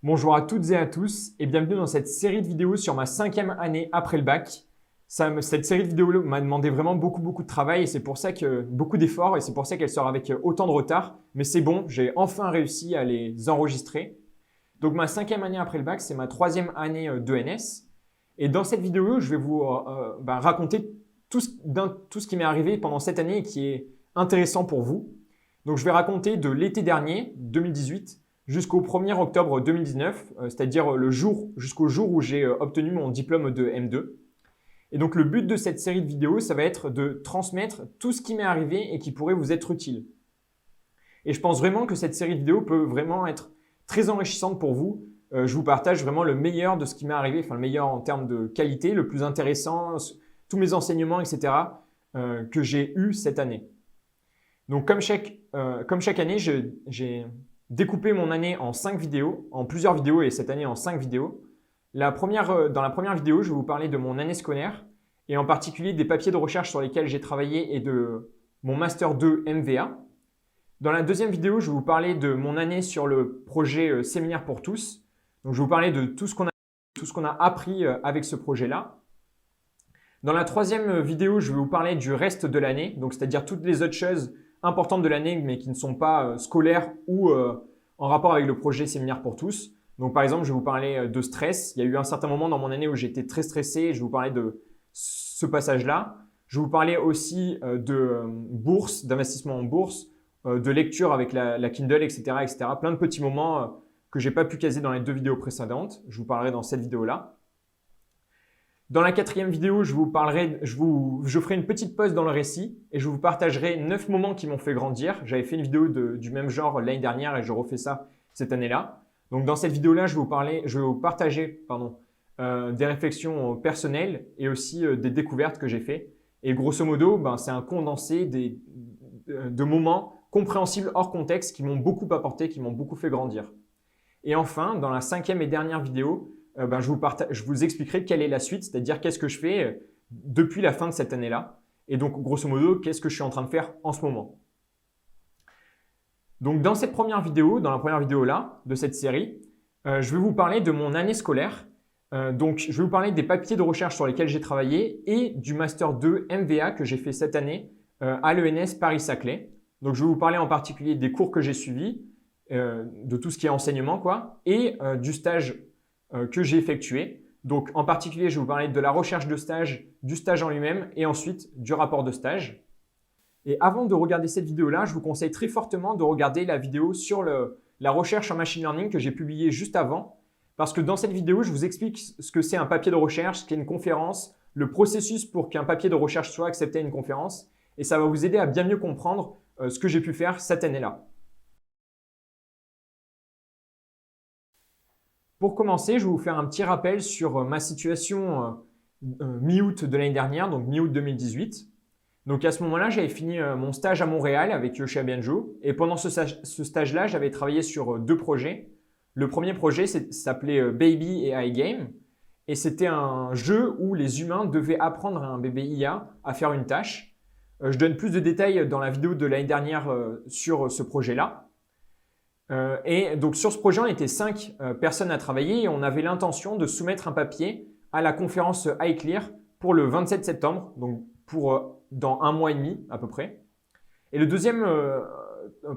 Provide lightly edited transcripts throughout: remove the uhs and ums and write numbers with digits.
Bonjour à toutes et à tous et bienvenue dans cette série de vidéos sur ma 5e année après le bac. Cette série de vidéos m'a demandé vraiment beaucoup de travail et c'est pour ça que beaucoup d'efforts et c'est pour ça qu'elle sort avec autant de retard. Mais c'est bon, j'ai enfin réussi à les enregistrer. Donc ma 5e année après le bac, c'est ma 3e année d'ENS. Et dans cette vidéo, je vais vous raconter tout ce qui m'est arrivé pendant cette année et qui est intéressant pour vous. Donc je vais raconter de l'été dernier, 2018, jusqu'au 1er octobre 2019, c'est-à-dire jusqu'au jour où j'ai obtenu mon diplôme de M2. Et donc le but de cette série de vidéos, ça va être de transmettre tout ce qui m'est arrivé et qui pourrait vous être utile. Et je pense vraiment que cette série de vidéos peut vraiment être très enrichissante pour vous. Je vous partage vraiment le meilleur de ce qui m'est arrivé, enfin le meilleur en termes de qualité, le plus intéressant, tous mes enseignements, etc. Que j'ai eu cette année. Donc comme chaque année, j'ai découpé mon année en 5 vidéos, en plusieurs vidéos et cette année en 5 vidéos. Dans la première vidéo, je vais vous parler de mon année scolaire et en particulier des papiers de recherche sur lesquels j'ai travaillé et de mon Master 2 MVA. Dans la deuxième vidéo, je vais vous parler de mon année sur le projet Séminaire pour tous. Donc je vais vous parler de tout ce qu'on a appris avec ce projet-là. Dans la troisième vidéo, je vais vous parler du reste de l'année, donc c'est-à-dire toutes les autres choses importantes de l'année mais qui ne sont pas scolaires ou en rapport avec le projet Séminaire pour tous. Donc par exemple, je vais vous parler de stress. Il y a eu un certain moment dans mon année où j'étais très stressé et je vais vous parler de ce passage-là. Je vais vous parler aussi de bourse, d'investissement en bourse, de lecture avec la Kindle, etc. Plein de petits moments que j'ai pas pu caser dans les 2 vidéos précédentes. Je vous parlerai dans cette vidéo-là. Dans la 4e vidéo, je ferai une petite pause dans le récit et je vous partagerai 9 moments qui m'ont fait grandir. J'avais fait une vidéo du même genre l'année dernière et je refais ça cette année-là. Donc dans cette vidéo-là, je vais vous partager des réflexions personnelles et aussi des découvertes que j'ai fait. Et grosso modo, c'est un condensé de moments compréhensibles hors contexte qui m'ont beaucoup apporté, qui m'ont beaucoup fait grandir. Et enfin, dans la 5e et dernière vidéo, je vous expliquerai quelle est la suite, c'est-à-dire qu'est-ce que je fais depuis la fin de cette année-là. Et donc, grosso modo, qu'est-ce que je suis en train de faire en ce moment. Donc, dans la première vidéo là, de cette série, je vais vous parler de mon année scolaire. Donc, je vais vous parler des papiers de recherche sur lesquels j'ai travaillé et du Master 2 MVA que j'ai fait cette année à l'ENS Paris-Saclay. Donc, je vais vous parler en particulier des cours que j'ai suivis, de tout ce qui est enseignement, quoi, et du stage que j'ai effectué. Donc, en particulier, je vais vous parler de la recherche de stage, du stage en lui-même et ensuite du rapport de stage. Et avant de regarder cette vidéo-là, je vous conseille très fortement de regarder la vidéo sur la recherche en machine learning que j'ai publiée juste avant. Parce que dans cette vidéo, je vous explique ce que c'est un papier de recherche, ce qu'est une conférence, le processus pour qu'un papier de recherche soit accepté à une conférence. Et ça va vous aider à bien mieux comprendre ce que j'ai pu faire cette année-là. Pour commencer, je vais vous faire un petit rappel sur ma situation mi-août de l'année dernière, donc mi-août 2018. Donc à ce moment-là, j'avais fini mon stage à Montréal avec Yoshi Bianjo. Et pendant ce stage-là, j'avais travaillé sur 2 projets. Le premier projet s'appelait Baby et iGame. Et c'était un jeu où les humains devaient apprendre à un bébé IA à faire une tâche. Je donne plus de détails dans la vidéo de l'année dernière sur ce projet-là. Et donc sur ce projet, on était 5 personnes à travailler et on avait l'intention de soumettre un papier à la conférence iClear pour le 27 septembre, donc dans 1 mois et demi à peu près. Et le deuxième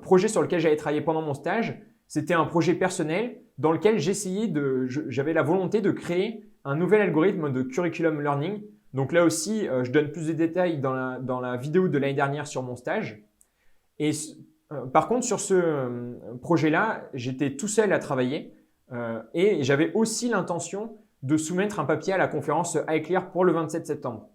projet sur lequel j'avais travaillé pendant mon stage, c'était un projet personnel dans lequel j'avais la volonté de créer un nouvel algorithme de curriculum learning. Donc là aussi, je donne plus de détails dans la vidéo de l'année dernière sur mon stage. Et par contre, sur ce projet-là, j'étais tout seul à travailler et j'avais aussi l'intention de soumettre un papier à la conférence iClear pour le 27 septembre.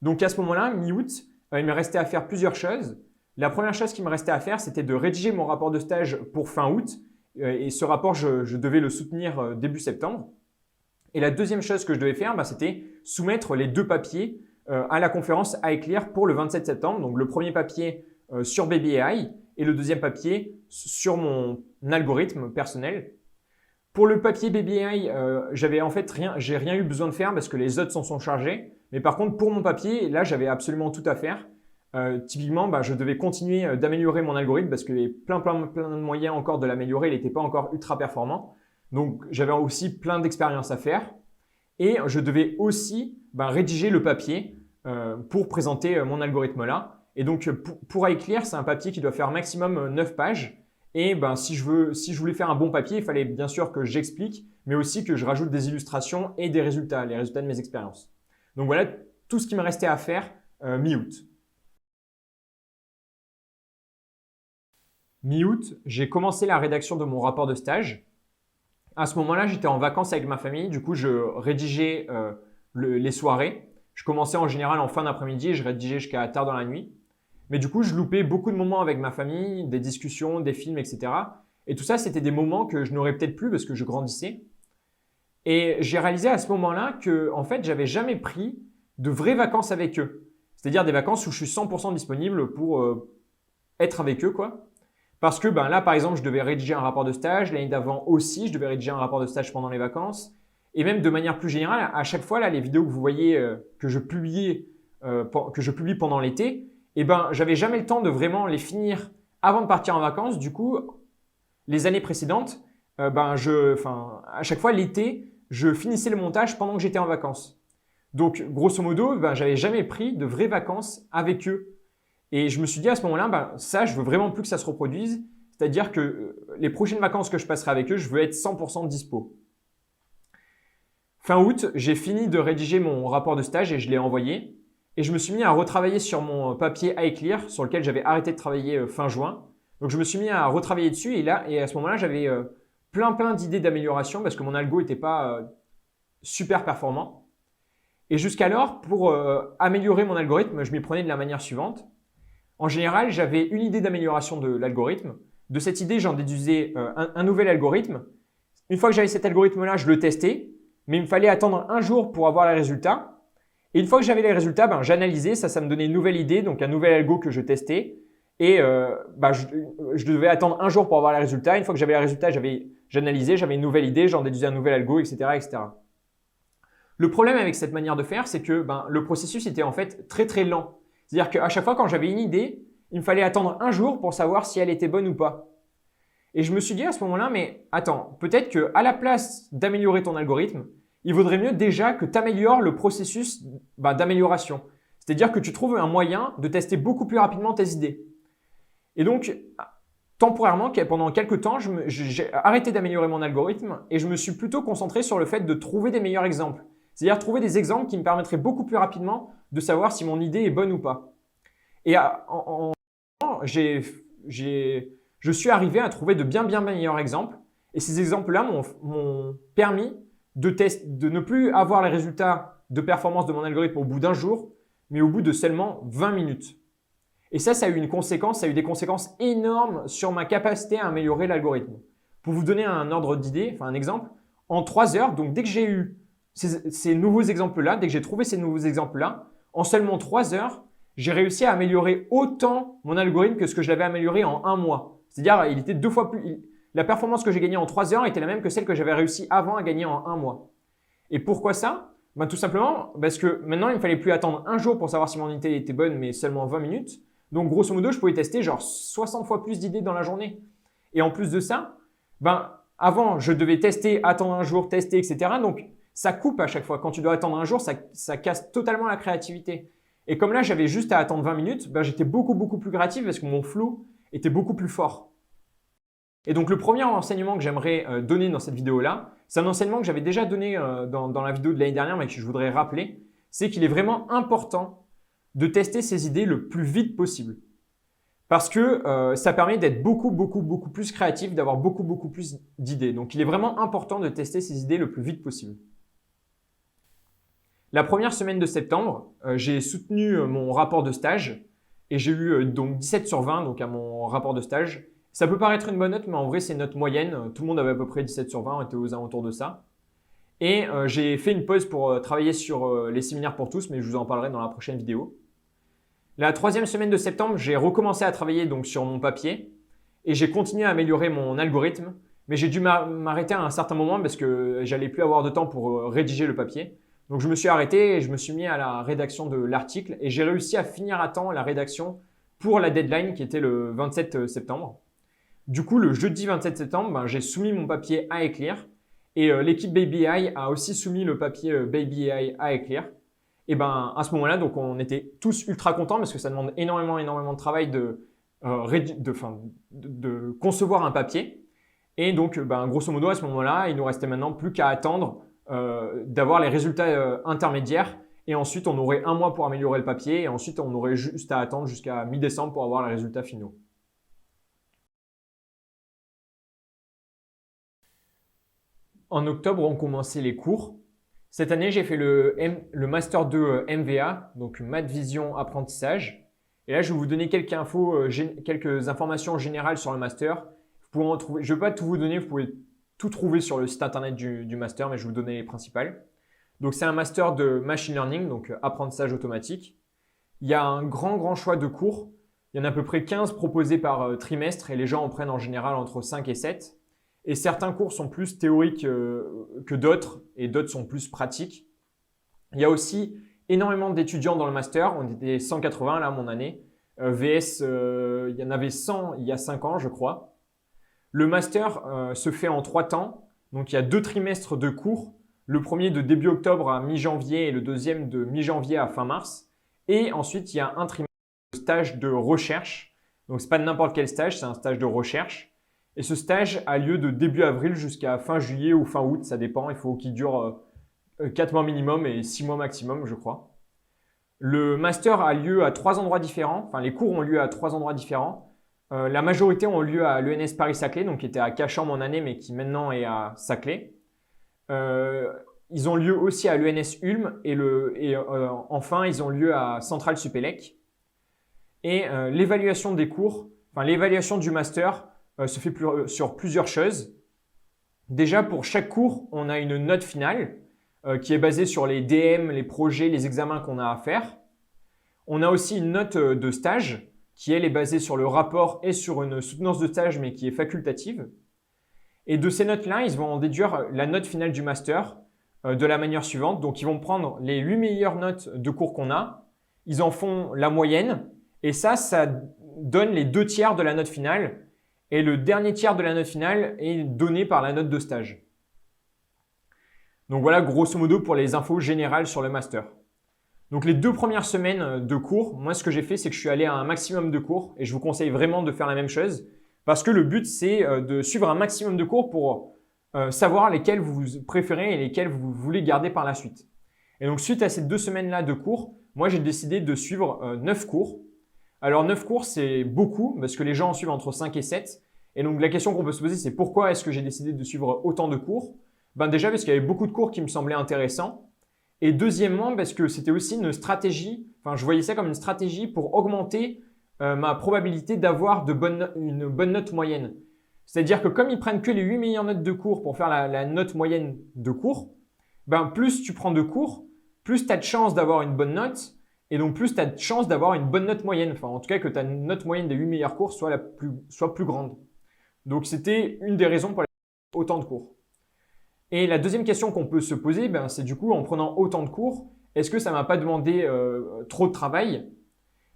Donc à ce moment-là, mi-août, il me restait à faire plusieurs choses. La première chose qui me restait à faire, c'était de rédiger mon rapport de stage pour fin août. Et ce rapport, je devais le soutenir début septembre. Et la deuxième chose que je devais faire, c'était soumettre les 2 papiers à la conférence iClear pour le 27 septembre. Donc le premier papier sur Baby AI et le deuxième papier sur mon algorithme personnel. Pour le papier Baby AI, j'ai rien eu besoin de faire parce que les autres s'en sont chargés. Mais par contre, pour mon papier, là, j'avais absolument tout à faire. Typiquement, je devais continuer d'améliorer mon algorithme parce qu'il y avait plein de moyens encore de l'améliorer. Il n'était pas encore ultra performant. Donc, j'avais aussi plein d'expériences à faire. Et je devais aussi rédiger le papier pour présenter mon algorithme-là. Et donc, pour iClear, c'est un papier qui doit faire maximum 9 pages. Et si je voulais faire un bon papier, il fallait bien sûr que j'explique, mais aussi que je rajoute des illustrations et des résultats, les résultats de mes expériences. Donc voilà tout ce qui me restait à faire mi-août. Mi-août, j'ai commencé la rédaction de mon rapport de stage. À ce moment-là, j'étais en vacances avec ma famille. Du coup, je rédigeais les soirées. Je commençais en général en fin d'après-midi et je rédigeais jusqu'à tard dans la nuit. Mais du coup, je loupais beaucoup de moments avec ma famille, des discussions, des films, etc. Et tout ça, c'était des moments que je n'aurais peut-être plus parce que je grandissais. Et j'ai réalisé à ce moment-là que, en fait, j'avais jamais pris de vraies vacances avec eux. C'est-à-dire des vacances où je suis 100% disponible pour être avec eux, quoi. Parce que là, par exemple, je devais rédiger un rapport de stage. L'année d'avant aussi, je devais rédiger un rapport de stage pendant les vacances. Et même de manière plus générale, à chaque fois, là, les vidéos que vous voyez que je publie pendant l'été, j'avais jamais le temps de vraiment les finir avant de partir en vacances. Du coup, les années précédentes, à chaque fois, l'été, je finissais le montage pendant que j'étais en vacances. Donc, grosso modo, j'avais jamais pris de vraies vacances avec eux. Et je me suis dit à ce moment-là, ça, je veux vraiment plus que ça se reproduise. C'est-à-dire que les prochaines vacances que je passerai avec eux, je veux être 100% dispo. Fin août, j'ai fini de rédiger mon rapport de stage et je l'ai envoyé. Et je me suis mis à retravailler sur mon papier iClear sur lequel j'avais arrêté de travailler fin juin. Donc, je me suis mis à retravailler dessus et à ce moment-là, j'avais plein d'idées d'amélioration parce que mon algo n'était pas super performant. Et jusqu'alors, pour améliorer mon algorithme, je m'y prenais de la manière suivante. En général, j'avais une idée d'amélioration de l'algorithme. De cette idée, j'en déduisais un nouvel algorithme. Une fois que j'avais cet algorithme-là, je le testais, mais il me fallait attendre un jour pour avoir les résultats. Et une fois que j'avais les résultats, j'analysais, ça me donnait une nouvelle idée, donc un nouvel algo que je testais. Et je devais attendre un jour pour avoir les résultats. Une fois que j'avais les résultats, j'analysais, j'avais une nouvelle idée, j'en déduisais un nouvel algo, etc., etc. Le problème avec cette manière de faire, c'est que le processus était en fait très lent. C'est-à-dire qu'à chaque fois, quand j'avais une idée, il me fallait attendre un jour pour savoir si elle était bonne ou pas. Et je me suis dit à ce moment-là, mais attends, peut-être qu'à la place d'améliorer ton algorithme, il vaudrait mieux déjà que tu améliores le processus d'amélioration. C'est-à-dire que tu trouves un moyen de tester beaucoup plus rapidement tes idées. Et donc, temporairement, pendant quelques temps, j'ai arrêté d'améliorer mon algorithme et je me suis plutôt concentré sur le fait de trouver des meilleurs exemples. C'est-à-dire trouver des exemples qui me permettraient beaucoup plus rapidement de savoir si mon idée est bonne ou pas. Et je suis arrivé à trouver de bien meilleurs exemples. Et ces exemples-là m'ont permis de ne plus avoir les résultats de performance de mon algorithme au bout d'un jour, mais au bout de seulement 20 minutes. Et ça a eu des conséquences énormes sur ma capacité à améliorer l'algorithme. Pour vous donner un ordre d'idée, un exemple, en 3 heures, donc dès que j'ai eu ces nouveaux exemples-là, dès que j'ai trouvé ces nouveaux exemples-là, en seulement 3 heures, j'ai réussi à améliorer autant mon algorithme que ce que je l'avais amélioré en 1 mois. C'est-à-dire, il était 2 fois plus. La performance que j'ai gagnée en 3 heures était la même que celle que j'avais réussi avant à gagner en 1 mois. Et pourquoi ça? Tout simplement parce que maintenant, il ne me fallait plus attendre un jour pour savoir si mon idée était bonne, mais seulement 20 minutes. Donc, grosso modo, je pouvais tester genre 60 fois plus d'idées dans la journée. Et en plus de ça, avant, je devais tester, attendre un jour, tester, etc. Donc, ça coupe à chaque fois. Quand tu dois attendre un jour, ça casse totalement la créativité. Et comme là, j'avais juste à attendre 20 minutes, j'étais beaucoup plus créatif parce que mon flow était beaucoup plus fort. Et donc, le premier enseignement que j'aimerais donner dans cette vidéo-là, c'est un enseignement que j'avais déjà donné dans la vidéo de l'année dernière, mais que je voudrais rappeler, c'est qu'il est vraiment important de tester ses idées le plus vite possible. Parce que ça permet d'être beaucoup plus créatif, d'avoir beaucoup plus d'idées. Donc, il est vraiment important de tester ses idées le plus vite possible. La première semaine de septembre, j'ai soutenu mon rapport de stage et j'ai eu donc 17 sur 20 donc à mon rapport de stage. Ça peut paraître une bonne note, mais en vrai, c'est une note moyenne. Tout le monde avait à peu près 17 sur 20, on était aux alentours de ça. Et j'ai fait une pause pour travailler sur les séminaires pour tous, mais je vous en parlerai dans la prochaine vidéo. La troisième semaine de septembre, j'ai recommencé à travailler donc sur mon papier et j'ai continué à améliorer mon algorithme, mais j'ai dû m'arrêter à un certain moment parce que j'allais plus avoir de temps pour rédiger le papier. Donc, je me suis arrêté et je me suis mis à la rédaction de l'article et j'ai réussi à finir à temps la rédaction pour la deadline qui était le 27 septembre. Du coup, le jeudi 27 septembre, j'ai soumis mon papier à iClear Et l'équipe Baby AI a aussi soumis le papier Baby AI à Eclair. Et ben à ce moment-là, donc on était tous ultra contents parce que ça demande énormément de travail de concevoir un papier. Et donc, ben, grosso modo, à ce moment-là, il nous restait maintenant plus qu'à attendre d'avoir les résultats intermédiaires. Et ensuite, on aurait un mois pour améliorer le papier. Et ensuite, on aurait juste à attendre jusqu'à mi-décembre pour avoir les résultats finaux. En octobre, on commençait les cours. Cette année, j'ai fait le Master 2 MVA, donc Maths Vision Apprentissage. Et là, je vais vous donner quelques informations générales sur le Master. Vous pouvez en trouver, je ne vais pas tout vous donner, vous pouvez tout trouver sur le site internet du Master, mais je vais vous donner les principales. Donc, c'est un Master de Machine Learning, donc apprentissage automatique. Il y a un grand choix de cours. Il y en a à peu près 15 proposés par trimestre et les gens en prennent en général entre 5 et 7. Et certains cours sont plus théoriques que d'autres et d'autres sont plus pratiques. Il y a aussi énormément d'étudiants dans le master. On était 180 là, mon année. VS, il y en avait 100 il y a 5 ans, je crois. Le master se fait en 3 temps. Donc, il y a 2 trimestres de cours. Le premier de début octobre à mi-janvier et le deuxième de mi-janvier à fin mars. Et ensuite, il y a un trimestre de stage de recherche. Donc, ce n'est pas n'importe quel stage, c'est un stage de recherche. Et ce stage a lieu de début avril jusqu'à fin juillet ou fin août, ça dépend. Il faut qu'il dure 4 mois minimum et 6 mois maximum, je crois. Le master a lieu à 3 endroits différents. Enfin, les cours ont lieu à 3 endroits différents. La majorité ont lieu à l'ENS Paris-Saclay, donc qui était à Cachan mon année, mais qui maintenant est à Saclay. Ils ont lieu aussi à l'ENS Ulm et enfin, ils ont lieu à Centrale Supélec. Et l'évaluation des cours, enfin l'évaluation du master se fait sur plusieurs choses. Déjà, pour chaque cours, on a une note finale qui est basée sur les DM, les projets, les examens qu'on a à faire. On a aussi une note de stage qui, elle, est basée sur le rapport et sur une soutenance de stage, mais qui est facultative. Et de ces notes-là, ils vont en déduire la note finale du master de la manière suivante. Donc, ils vont prendre les 8 meilleures notes de cours qu'on a, ils en font la moyenne, et ça donne les 2 tiers de la note finale. Et le dernier tiers de la note finale est donné par la note de stage. Donc voilà, grosso modo, pour les infos générales sur le master. Donc les 2 premières semaines de cours, moi ce que j'ai fait, c'est que je suis allé à un maximum de cours et je vous conseille vraiment de faire la même chose parce que le but, c'est de suivre un maximum de cours pour savoir lesquels vous préférez et lesquels vous voulez garder par la suite. Et donc suite à ces 2 semaines-là de cours, moi j'ai décidé de suivre 9 cours. Alors 9 cours, c'est beaucoup parce que les gens en suivent entre 5 et 7. Et donc la question qu'on peut se poser, c'est pourquoi est-ce que j'ai décidé de suivre autant de cours? Ben déjà parce qu'il y avait beaucoup de cours qui me semblaient intéressants. Et deuxièmement, parce que c'était aussi une stratégie, enfin je voyais ça comme une stratégie pour augmenter ma probabilité d'avoir une bonne note moyenne. C'est-à-dire que comme ils prennent que les 8 meilleures notes de cours pour faire la note moyenne de cours, ben plus tu prends de cours, plus tu as de chances d'avoir une bonne note. Et donc, plus tu as de chances d'avoir une bonne note moyenne. Enfin, en tout cas, que ta note moyenne des 8 meilleurs cours soit plus grande. Donc, c'était une des raisons pour lesquelles j'ai autant de cours. Et la deuxième question qu'on peut se poser, ben, c'est du coup, en prenant autant de cours, est-ce que ça ne m'a pas demandé trop de travail?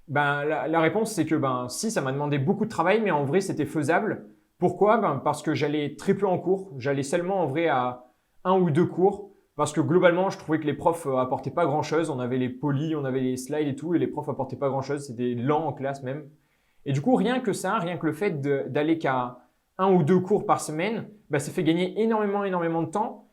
Ben, la réponse, c'est que si, ça m'a demandé beaucoup de travail, mais en vrai, c'était faisable. Pourquoi? Parce que j'allais très peu en cours. J'allais seulement en vrai à 1 ou 2 cours. Parce que globalement, je trouvais que les profs apportaient pas grand-chose. On avait les polis, on avait les slides et tout, et les profs apportaient pas grand-chose. C'était lent en classe même. Et du coup, rien que ça, rien que le fait d'aller qu'à 1 ou 2 cours par semaine, ça fait gagner énormément de temps.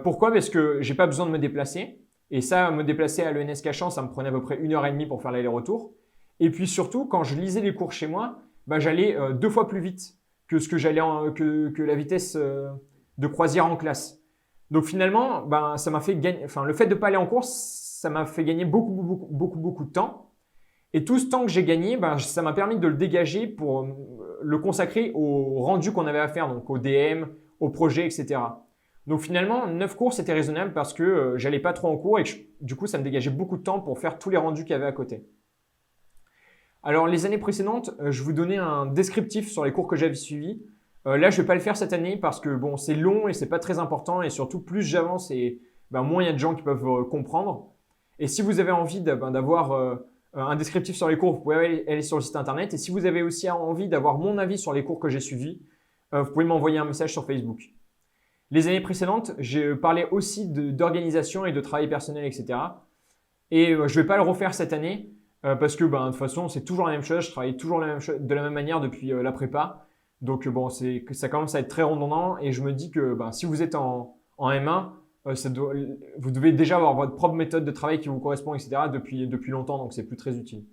Pourquoi? Parce que j'ai pas besoin de me déplacer. Et ça, me déplacer à l'ENS Cachan, ça me prenait à peu près 1h30 pour faire l'aller-retour. Et puis surtout, quand je lisais les cours chez moi, j'allais 2 fois plus vite que ce que j'allais que la vitesse de croisière en classe. Donc finalement, ça m'a fait gagner. Enfin, le fait de ne pas aller en cours, ça m'a fait gagner beaucoup de temps. Et tout ce temps que j'ai gagné, ça m'a permis de le dégager pour le consacrer au rendu qu'on avait à faire, donc au DM, au projet, etc. Donc finalement, 9 cours, c'était raisonnable parce que j'allais pas trop en cours et que du coup, ça me dégageait beaucoup de temps pour faire tous les rendus qu'il y avait à côté. Alors, les années précédentes, je vous donnais un descriptif sur les cours que j'avais suivis. Là, je vais pas le faire cette année parce que bon, c'est long et c'est pas très important et surtout plus j'avance et moins il y a de gens qui peuvent comprendre. Et si vous avez envie d'avoir un descriptif sur les cours, vous pouvez aller sur le site internet. Et si vous avez aussi envie d'avoir mon avis sur les cours que j'ai suivis, vous pouvez m'envoyer un message sur Facebook. Les années précédentes, j'ai parlé aussi d'organisation et de travail personnel, etc. Et je vais pas le refaire cette année parce que de toute façon, c'est toujours la même chose. Je travaille toujours de la même manière depuis la prépa. Donc bon, ça commence à être très redondant et je me dis que si vous êtes en M1, vous devez déjà avoir votre propre méthode de travail qui vous correspond, etc. depuis longtemps, donc c'est plus très utile.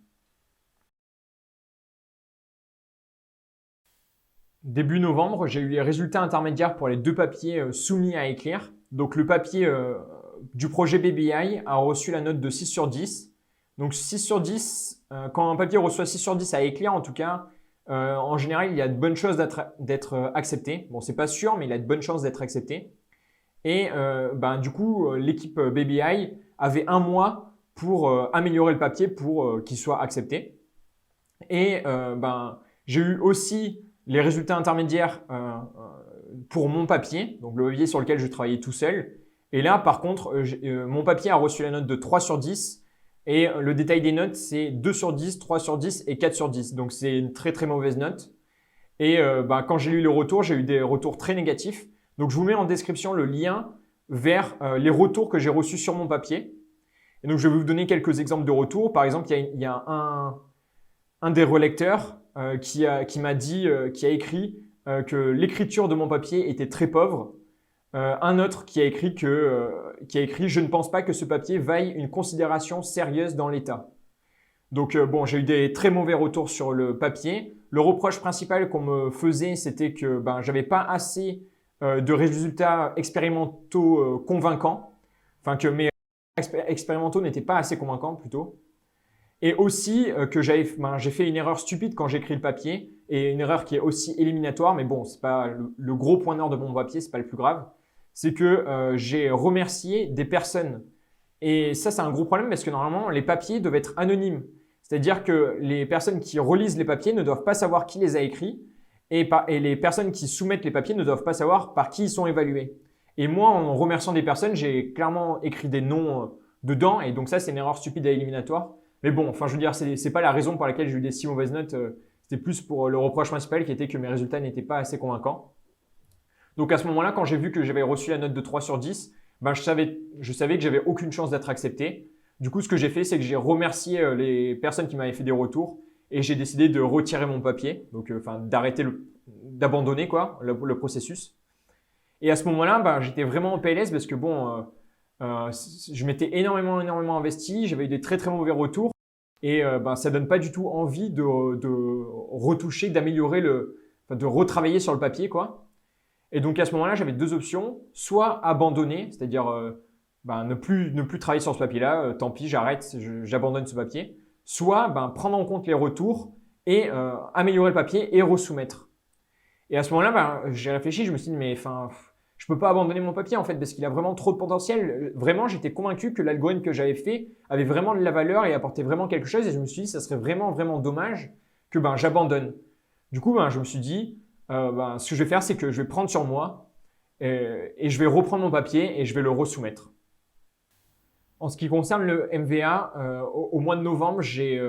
Début novembre, j'ai eu les résultats intermédiaires pour les 2 papiers soumis à écrire. Donc le papier du projet BBI a reçu la note de 6 sur 10. Donc 6 sur 10, quand un papier reçoit 6 sur 10 à écrire en tout cas, en général il y a de bonnes chances d'être accepté. Bon, c'est pas sûr, mais il a de bonnes chances d'être accepté. Et du coup, l'équipe BBI avait 1 mois pour améliorer le papier pour qu'il soit accepté. Et j'ai eu aussi les résultats intermédiaires pour mon papier, donc le papier sur lequel je travaillais tout seul. Et là, par contre, mon papier a reçu la note de 3 sur 10 et le détail des notes, c'est 2 sur 10, 3 sur 10 et 4 sur 10. Donc, c'est une très très mauvaise note. Et quand j'ai lu le retour, j'ai eu des retours très négatifs. Donc, je vous mets en description le lien vers les retours que j'ai reçus sur mon papier. Et donc, je vais vous donner quelques exemples de retours. Par exemple, il y a un des relecteurs qui m'a dit, qui a écrit que l'écriture de mon papier était très pauvre. Un autre qui a écrit je ne pense pas que ce papier vaille une considération sérieuse dans l'État. Donc j'ai eu des très mauvais retours sur le papier. Le reproche principal qu'on me faisait, c'était que j'avais pas assez de résultats expérimentaux convaincants. Enfin, que mes expérimentaux n'étaient pas assez convaincants plutôt. Et aussi que j'ai fait une erreur stupide quand j'écris le papier et une erreur qui est aussi éliminatoire, mais bon, c'est pas le gros point noir de mon papier, c'est pas le plus grave. C'est que j'ai remercié des personnes. Et ça, c'est un gros problème parce que normalement, les papiers doivent être anonymes. C'est-à-dire que les personnes qui relisent les papiers ne doivent pas savoir qui les a écrits et les personnes qui soumettent les papiers ne doivent pas savoir par qui ils sont évalués. Et moi, en remerciant des personnes, j'ai clairement écrit des noms dedans et donc ça, c'est une erreur stupide et éliminatoire. Mais bon, enfin, je veux dire, c'est pas la raison pour laquelle j'ai eu des si mauvaises notes. C'était plus pour le reproche principal qui était que mes résultats n'étaient pas assez convaincants. Donc à ce moment-là, quand j'ai vu que j'avais reçu la note de 3 sur 10, je savais que j'avais aucune chance d'être accepté. Du coup, ce que j'ai fait, c'est que j'ai remercié les personnes qui m'avaient fait des retours et j'ai décidé de retirer mon papier, donc d'abandonner le processus. Et à ce moment-là, j'étais vraiment en PLS parce que je m'étais énormément investi, j'avais eu des très très mauvais retours et ça donne pas du tout envie de retoucher, d'améliorer de retravailler sur le papier quoi. Et donc à ce moment-là, j'avais 2 options, soit abandonner, c'est-à-dire ne plus travailler sur ce papier-là, tant pis, j'arrête, j'abandonne ce papier, soit prendre en compte les retours et améliorer le papier et resoumettre. Et à ce moment-là, j'ai réfléchi, je me suis dit mais je peux pas abandonner mon papier en fait parce qu'il a vraiment trop de potentiel. Vraiment, j'étais convaincu que l'algorithme que j'avais fait avait vraiment de la valeur et apportait vraiment quelque chose et je me suis dit ça serait vraiment vraiment dommage que j'abandonne. Du coup, je me suis dit ce que je vais faire, c'est que je vais prendre sur moi et je vais reprendre mon papier et je vais le resoumettre. En ce qui concerne le MVA, au mois de novembre, j'ai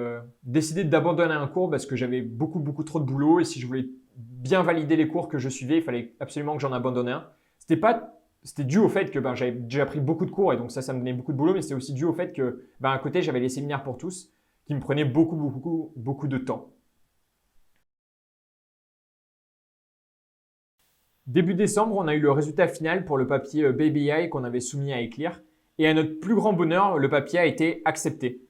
décidé d'abandonner un cours parce que j'avais beaucoup trop de boulot et si je voulais bien valider les cours que je suivais, il fallait absolument que j'en abandonne un. C'était dû au fait que j'avais déjà pris beaucoup de cours et donc ça me donnait beaucoup de boulot, mais c'était aussi dû au fait que à côté, j'avais les séminaires pour tous qui me prenaient beaucoup de temps. Début décembre, on a eu le résultat final pour le papier BBI qu'on avait soumis à écrire. Et à notre plus grand bonheur, le papier a été accepté.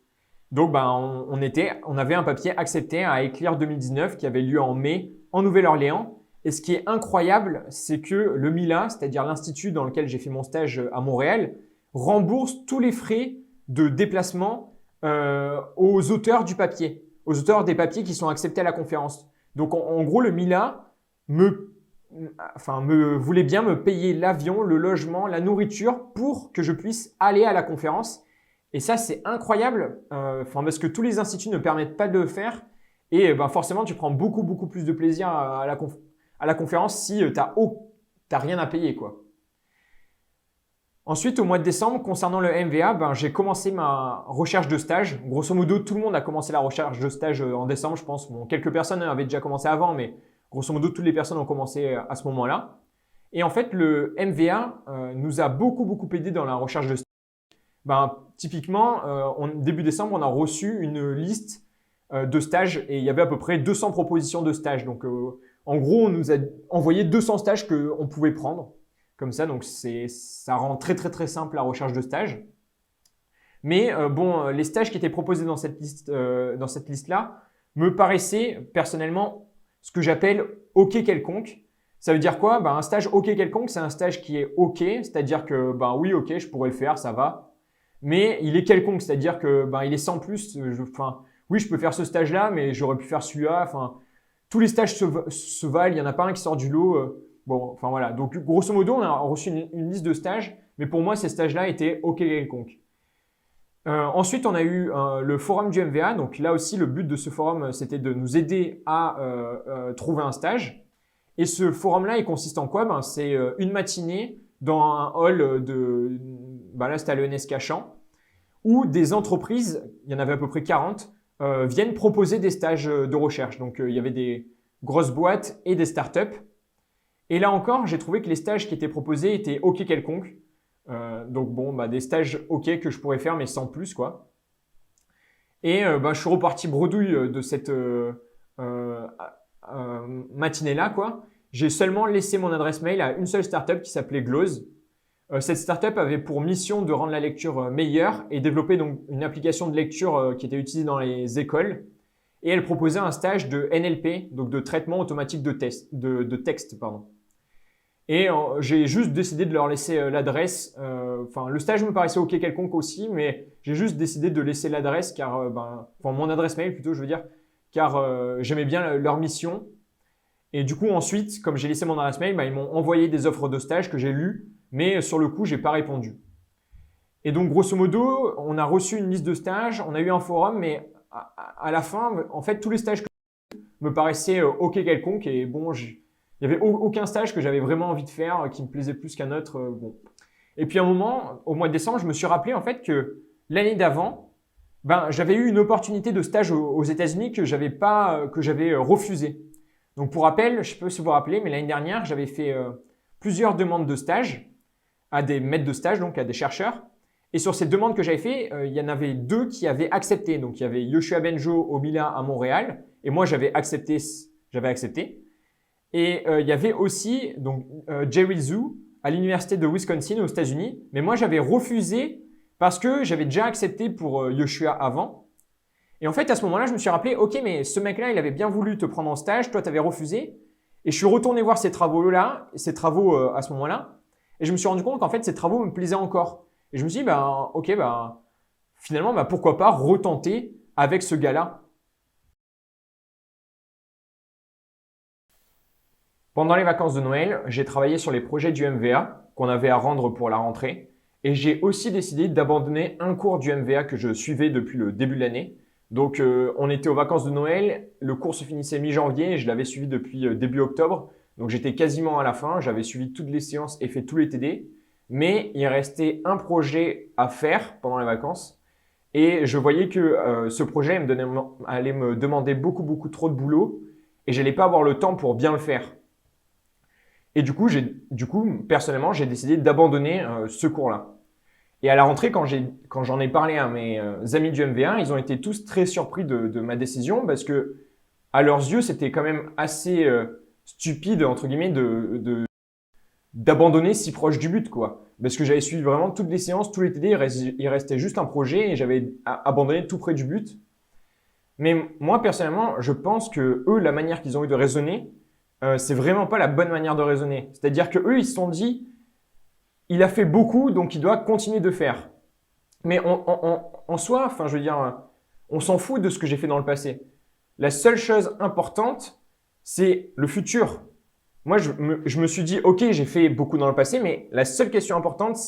Donc, on avait un papier accepté à écrire 2019 qui avait lieu en mai en Nouvelle-Orléans. Et ce qui est incroyable, c'est que le MILA, c'est-à-dire l'institut dans lequel j'ai fait mon stage à Montréal, rembourse tous les frais de déplacement aux auteurs du papier, aux auteurs des papiers qui sont acceptés à la conférence. Donc, en gros, le MILA voulait bien me payer l'avion, le logement, la nourriture pour que je puisse aller à la conférence. Et ça, c'est incroyable parce que tous les instituts ne permettent pas de le faire. Et forcément, tu prends beaucoup plus de plaisir à la conférence si t'as rien à payer, quoi. Ensuite, au mois de décembre, concernant le MVA, j'ai commencé ma recherche de stage. Grosso modo, tout le monde a commencé la recherche de stage en décembre, je pense. Bon, quelques personnes avaient déjà commencé avant, mais grosso modo, toutes les personnes ont commencé à ce moment-là. Et en fait, le MVA nous a beaucoup aidé dans la recherche de stage. Typiquement, début décembre, on a reçu une liste de stages et il y avait à peu près 200 propositions de stages. Donc, en gros, on nous a envoyé 200 stages qu'on pouvait prendre comme ça. Donc, ça rend très simple la recherche de stages. Mais les stages qui étaient proposés dans cette liste-là me paraissaient personnellement ce que j'appelle OK quelconque. Ça veut dire quoi? Un stage OK quelconque, c'est un stage qui est OK, c'est-à-dire que oui, OK, je pourrais le faire, ça va. Mais il est quelconque, c'est-à-dire que il est sans plus. Oui, je peux faire ce stage-là, mais j'aurais pu faire celui-là. Tous les stages se valent, il n'y en a pas un qui sort du lot. Voilà. Donc, grosso modo, on a reçu une liste de stages, mais pour moi, ces stages-là étaient OK quelconque. Ensuite, on a eu le forum du MVA. Donc là aussi, le but de ce forum, c'était de nous aider à trouver un stage. Et ce forum-là, il consiste en quoi? C'est une matinée dans un hall là, c'était à l'ENS Cachan, où des entreprises, il y en avait à peu près 40, viennent proposer des stages de recherche. Donc, il y avait des grosses boîtes et des startups. Et là encore, j'ai trouvé que les stages qui étaient proposés étaient OK quelconques. Des stages OK que je pourrais faire, mais sans plus, quoi. Et je suis reparti bredouille de cette matinée-là, quoi. J'ai seulement laissé mon adresse mail à une seule startup qui s'appelait Glose. Cette startup avait pour mission de rendre la lecture meilleure et développer donc une application de lecture qui était utilisée dans les écoles. Et elle proposait un stage de NLP, donc de traitement automatique de texte, pardon. Et j'ai juste décidé de leur laisser l'adresse. Le stage me paraissait OK quelconque aussi, mais j'ai juste décidé de laisser l'adresse car, mon adresse mail plutôt, je veux dire, car j'aimais bien leur mission. Et du coup, ensuite, comme j'ai laissé mon adresse mail, ils m'ont envoyé des offres de stage que j'ai lues, mais sur le coup, j'ai pas répondu. Et donc, grosso modo, on a reçu une liste de stages, on a eu un forum, mais à la fin, en fait, tous les stages que me paraissaient OK quelconque et il n'y avait aucun stage que j'avais vraiment envie de faire qui me plaisait plus qu'un autre. Et puis à un moment, au mois de décembre, je me suis rappelé en fait que l'année d'avant, j'avais eu une opportunité de stage aux États-Unis que j'avais refusé. Donc pour rappel, je ne sais pas si vous vous rappelez, mais l'année dernière, j'avais fait plusieurs demandes de stage à des maîtres de stage, donc à des chercheurs. Et sur ces demandes que j'avais fait, il y en avait 2 qui avaient accepté. Donc il y avait Yoshua Benjo au Mila à Montréal, et moi j'avais accepté. Et il y avait aussi Jerry Zhu à l'université de Wisconsin aux États-Unis. Mais moi, j'avais refusé parce que j'avais déjà accepté pour Yoshua avant. Et en fait, à ce moment-là, je me suis rappelé, OK, mais ce mec-là, il avait bien voulu te prendre en stage, toi, tu avais refusé. Et je suis retourné voir ces travaux à ce moment-là. Et je me suis rendu compte qu'en fait, ces travaux me plaisaient encore. Et je me suis dit, finalement, pourquoi pas retenter avec ce gars-là. Pendant les vacances de Noël, j'ai travaillé sur les projets du MVA qu'on avait à rendre pour la rentrée et j'ai aussi décidé d'abandonner un cours du MVA que je suivais depuis le début de l'année. Donc, on était aux vacances de Noël, le cours se finissait mi-janvier et je l'avais suivi depuis début octobre. Donc, j'étais quasiment à la fin, j'avais suivi toutes les séances et fait tous les TD. Mais il restait un projet à faire pendant les vacances et je voyais que ce projet allait me demander beaucoup trop de boulot et j'allais pas avoir le temps pour bien le faire. Et du coup, personnellement, j'ai décidé d'abandonner ce cours-là. Et à la rentrée, quand j'en ai parlé à mes amis du MV1, ils ont été tous très surpris de ma décision parce que, à leurs yeux, c'était quand même assez stupide, entre guillemets, d'abandonner si proche du but, quoi. Parce que j'avais suivi vraiment toutes les séances, tous les TD, il restait juste un projet et j'avais abandonné tout près du but. Mais moi, personnellement, je pense que eux, la manière qu'ils ont eu de raisonner, c'est vraiment pas la bonne manière de raisonner. C'est-à-dire que eux, ils se sont dit, il a fait beaucoup, donc il doit continuer de faire. Mais en soi, je veux dire, on s'en fout de ce que j'ai fait dans le passé. La seule chose importante, c'est le futur. Moi, je me suis dit, OK, j'ai fait beaucoup dans le passé, mais la seule question importante,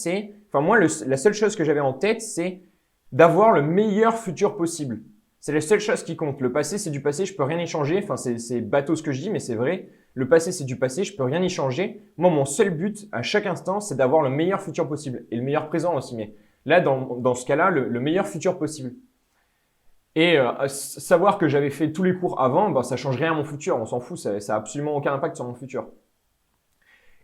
la seule chose que j'avais en tête, c'est d'avoir le meilleur futur possible. C'est la seule chose qui compte. Le passé, c'est du passé, je peux rien y changer. C'est bateau ce que je dis, mais c'est vrai. Le passé, c'est du passé, je peux rien y changer. Moi, mon seul but à chaque instant, c'est d'avoir le meilleur futur possible et le meilleur présent aussi. Mais là, dans ce cas-là, le meilleur futur possible. Et savoir que j'avais fait tous les cours avant, ça change rien à mon futur. On s'en fout, ça a absolument aucun impact sur mon futur.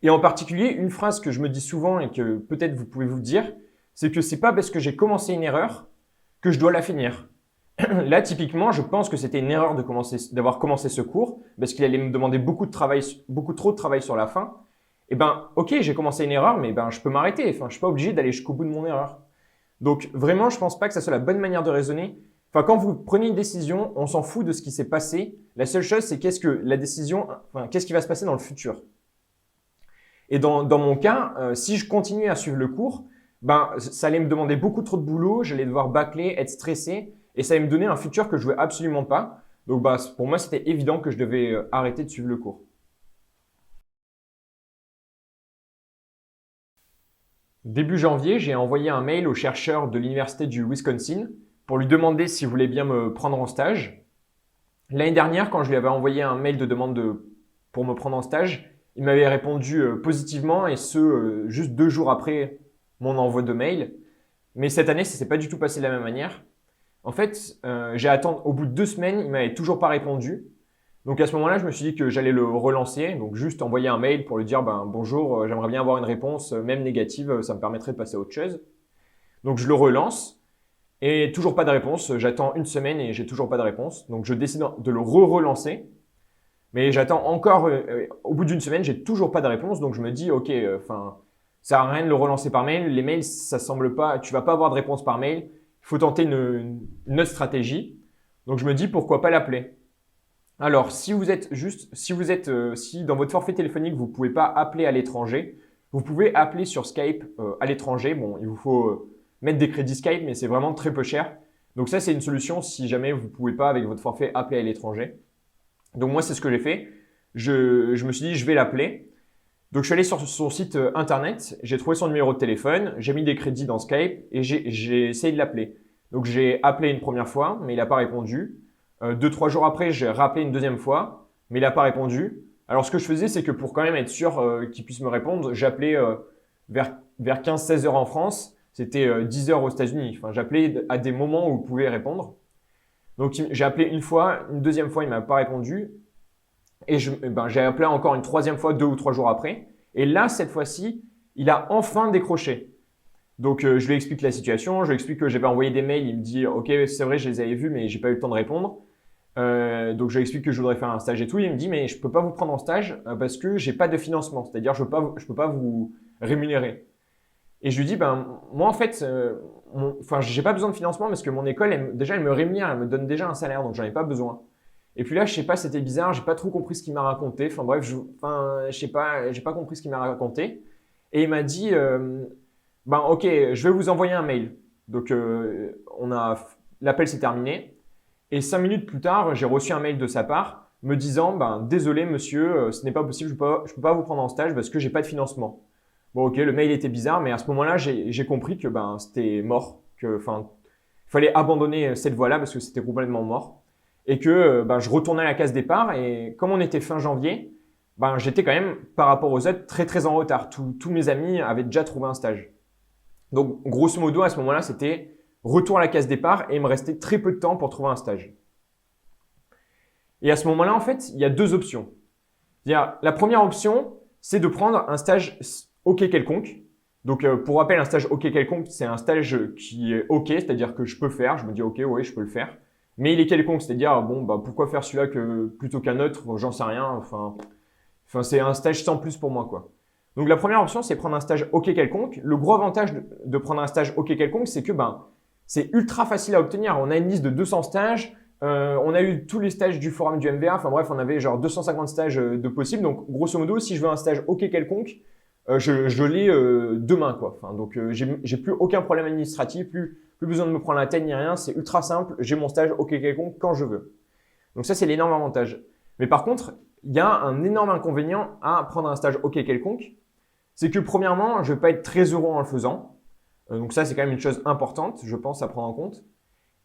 Et en particulier, une phrase que je me dis souvent et que peut-être vous pouvez vous dire, c'est que c'est pas parce que j'ai commencé une erreur que je dois la finir. Là, typiquement, je pense que c'était une erreur d'avoir commencé ce cours parce qu'il allait me demander beaucoup trop de travail sur la fin. Et ben, ok, j'ai commencé une erreur, mais ben, je peux m'arrêter. Enfin, je suis pas obligé d'aller jusqu'au bout de mon erreur. Donc, vraiment, je pense pas que ça soit la bonne manière de raisonner. Enfin, quand vous prenez une décision, on s'en fout de ce qui s'est passé. La seule chose, c'est qu'est-ce qui va se passer dans le futur. Et dans mon cas, si je continuais à suivre le cours, ben, ça allait me demander beaucoup trop de boulot, j'allais devoir bâcler, être stressé, et ça allait me donner un futur que je voulais absolument pas. Donc, bah, pour moi, c'était évident que je devais arrêter de suivre le cours. Début janvier, j'ai envoyé un mail au chercheur de l'université du Wisconsin pour lui demander s'il voulait bien me prendre en stage. L'année dernière, quand je lui avais envoyé un mail de pour me prendre en stage, il m'avait répondu positivement et juste 2 jours après mon envoi de mail. Mais cette année, ça s'est pas du tout passé de la même manière. En fait, j'ai attendu au bout de 2 semaines, il m'avait toujours pas répondu. Donc à ce moment-là, je me suis dit que j'allais le relancer, donc juste envoyer un mail pour lui dire bonjour, j'aimerais bien avoir une réponse, même négative, ça me permettrait de passer à autre chose. Donc je le relance et toujours pas de réponse. J'attends une semaine et j'ai toujours pas de réponse. Donc je décide de le relancer, mais j'attends encore. Au bout d'une semaine, j'ai toujours pas de réponse, donc je me dis ok, ça sert à rien de le relancer par mail. Les mails, ça semble pas, tu vas pas avoir de réponse par mail. Il faut tenter une autre stratégie. Donc je me dis pourquoi pas l'appeler. Alors, si dans votre forfait téléphonique, vous pouvez pas appeler à l'étranger, vous pouvez appeler sur Skype à l'étranger. Bon, il vous faut mettre des crédits Skype, mais c'est vraiment très peu cher. Donc ça, c'est une solution si jamais vous pouvez pas avec votre forfait appeler à l'étranger. Donc moi, c'est ce que j'ai fait. Je me suis dit, je vais l'appeler. Donc je suis allé sur son site internet, j'ai trouvé son numéro de téléphone, j'ai mis des crédits dans Skype et j'ai essayé de l'appeler. Donc j'ai appelé une première fois, mais il n'a pas répondu. 2-3 jours après, j'ai rappelé une deuxième fois, mais il n'a pas répondu. Alors ce que je faisais, c'est que pour quand même être sûr qu'il puisse me répondre, j'appelais vers 15-16 heures en France. C'était 10 heures aux États-Unis. Enfin, j'appelais à des moments où il pouvait répondre. Donc j'ai appelé une fois, une deuxième fois, il m'a pas répondu. Et j'ai appelé encore une troisième fois 2 ou 3 jours après. Et là, cette fois-ci, il a enfin décroché. Donc je lui explique la situation, je lui explique que j'avais envoyé des mails. Il me dit ok, c'est vrai, je les avais vus, mais j'ai pas eu le temps de répondre. Donc je lui explique que je voudrais faire un stage et tout. Il me dit mais je peux pas vous prendre en stage parce que j'ai pas de financement, c'est-à-dire je peux pas vous rémunérer. Et je lui dis moi en fait, j'ai pas besoin de financement parce que mon école elle me rémunère, elle me donne déjà un salaire, donc j'en ai pas besoin. Et puis là, je sais pas, c'était bizarre, j'ai pas trop compris ce qu'il m'a raconté. Enfin bref, je sais pas, j'ai pas compris ce qu'il m'a raconté. Et il m'a dit, ok, je vais vous envoyer un mail. Donc l'appel s'est terminé. Et 5 minutes plus tard, j'ai reçu un mail de sa part me disant, désolé monsieur, ce n'est pas possible, je peux pas vous prendre en stage parce que j'ai pas de financement. Bon ok, le mail était bizarre, mais à ce moment-là, j'ai compris que c'était mort, il fallait abandonner cette voie-là parce que c'était complètement mort. Et que je retournais à la case départ et comme on était fin janvier, j'étais quand même par rapport aux autres très très en retard. Tous mes amis avaient déjà trouvé un stage. Donc grosso modo à ce moment-là, c'était retour à la case départ et il me restait très peu de temps pour trouver un stage. Et à ce moment-là, en fait, il y a deux options. La première option, c'est de prendre un stage OK quelconque. Donc pour rappel, un stage OK quelconque, c'est un stage qui est OK, c'est-à-dire que je peux faire. Je me dis OK, oui, je peux le faire. Mais il est quelconque, c'est-à-dire pourquoi faire celui-là plutôt qu'un autre, j'en sais rien. Enfin c'est un stage sans plus pour moi quoi. Donc la première option c'est prendre un stage OK quelconque. Le gros avantage de prendre un stage OK quelconque, c'est que c'est ultra facile à obtenir. On a une liste de 200 stages, on a eu tous les stages du forum du MBA. Enfin bref, on avait genre 250 stages de possibles. Donc grosso modo, si je veux un stage OK quelconque, je l'ai demain quoi. Donc j'ai plus aucun problème administratif, plus besoin de me prendre la tête ni rien, c'est ultra simple, j'ai mon stage OK quelconque quand je veux. Donc ça, c'est l'énorme avantage. Mais par contre, il y a un énorme inconvénient à prendre un stage OK quelconque, c'est que premièrement, je vais pas être très heureux en le faisant. Donc ça, c'est quand même une chose importante, je pense, à prendre en compte.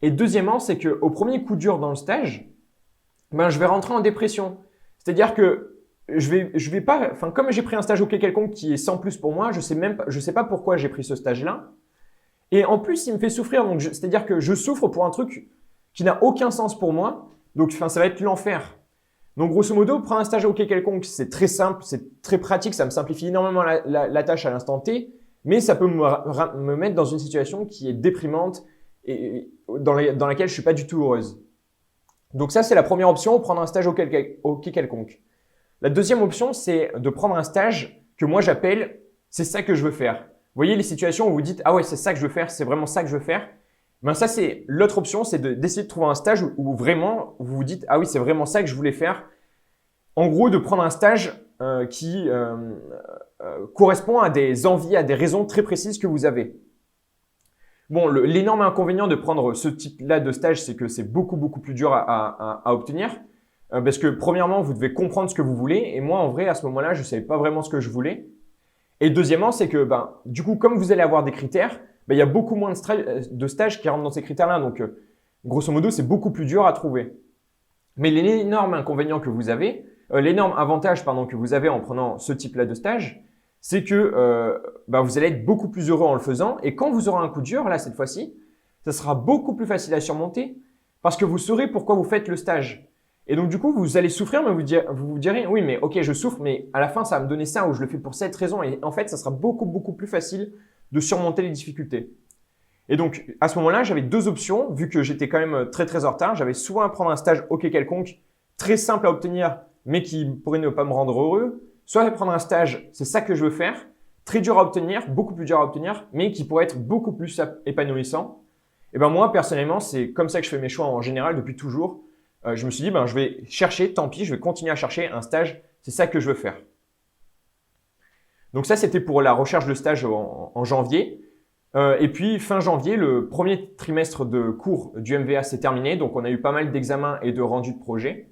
Et deuxièmement, c'est qu'au premier coup dur dans le stage, je vais rentrer en dépression. C'est-à-dire que je vais pas, comme j'ai pris un stage OK quelconque qui est sans plus pour moi, je sais pas pourquoi j'ai pris ce stage-là. Et en plus, il me fait souffrir. Donc, c'est-à-dire que je souffre pour un truc qui n'a aucun sens pour moi. Donc, ça va être l'enfer. Donc, grosso modo, prendre un stage à OK quelconque, c'est très simple, c'est très pratique, ça me simplifie énormément la tâche à l'instant T, mais ça peut me mettre dans une situation qui est déprimante et dans laquelle je suis pas du tout heureuse. Donc ça, c'est la première option, prendre un stage OK quelconque. La deuxième option, c'est de prendre un stage que moi j'appelle « c'est ça que je veux faire ». Vous voyez les situations où vous dites « ah ouais, c'est ça que je veux faire, c'est vraiment ça que je veux faire ». Ben ça, c'est l'autre option, c'est d'essayer de trouver un stage où vraiment vous vous dites « ah oui, c'est vraiment ça que je voulais faire ». En gros, de prendre un stage qui correspond à des envies, à des raisons très précises que vous avez. Bon, l'énorme inconvénient de prendre ce type-là de stage, c'est que c'est beaucoup plus dur à obtenir. Parce que premièrement, vous devez comprendre ce que vous voulez. Et moi, en vrai, à ce moment-là, je ne savais pas vraiment ce que je voulais. Et deuxièmement, c'est que du coup, comme vous allez avoir des critères, il y a beaucoup moins de stages qui rentrent dans ces critères-là. Donc, grosso modo, c'est beaucoup plus dur à trouver. Mais l'énorme inconvénient que vous avez, l'énorme avantage que vous avez en prenant ce type-là de stage, c'est que vous allez être beaucoup plus heureux en le faisant. Et quand vous aurez un coup dur, là, cette fois-ci, ça sera beaucoup plus facile à surmonter parce que vous saurez pourquoi vous faites le stage. Et donc, du coup, vous allez souffrir, mais vous vous direz, oui, mais ok, je souffre, mais à la fin, ça va me donner ça ou je le fais pour cette raison. Et en fait, ça sera beaucoup plus facile de surmonter les difficultés. Et donc, à ce moment-là, j'avais deux options, vu que j'étais quand même très en retard. J'avais soit à prendre un stage OK quelconque, très simple à obtenir, mais qui pourrait ne pas me rendre heureux, soit à prendre un stage, c'est ça que je veux faire, très dur à obtenir, beaucoup plus dur à obtenir, mais qui pourrait être beaucoup plus épanouissant. Et moi, personnellement, c'est comme ça que je fais mes choix en général depuis toujours. Je me suis dit, je vais chercher, tant pis, je vais continuer à chercher un stage, c'est ça que je veux faire. Donc ça, c'était pour la recherche de stage en janvier. Et puis, fin janvier, le premier trimestre de cours du MVA s'est terminé. Donc, on a eu pas mal d'examens et de rendus de projets.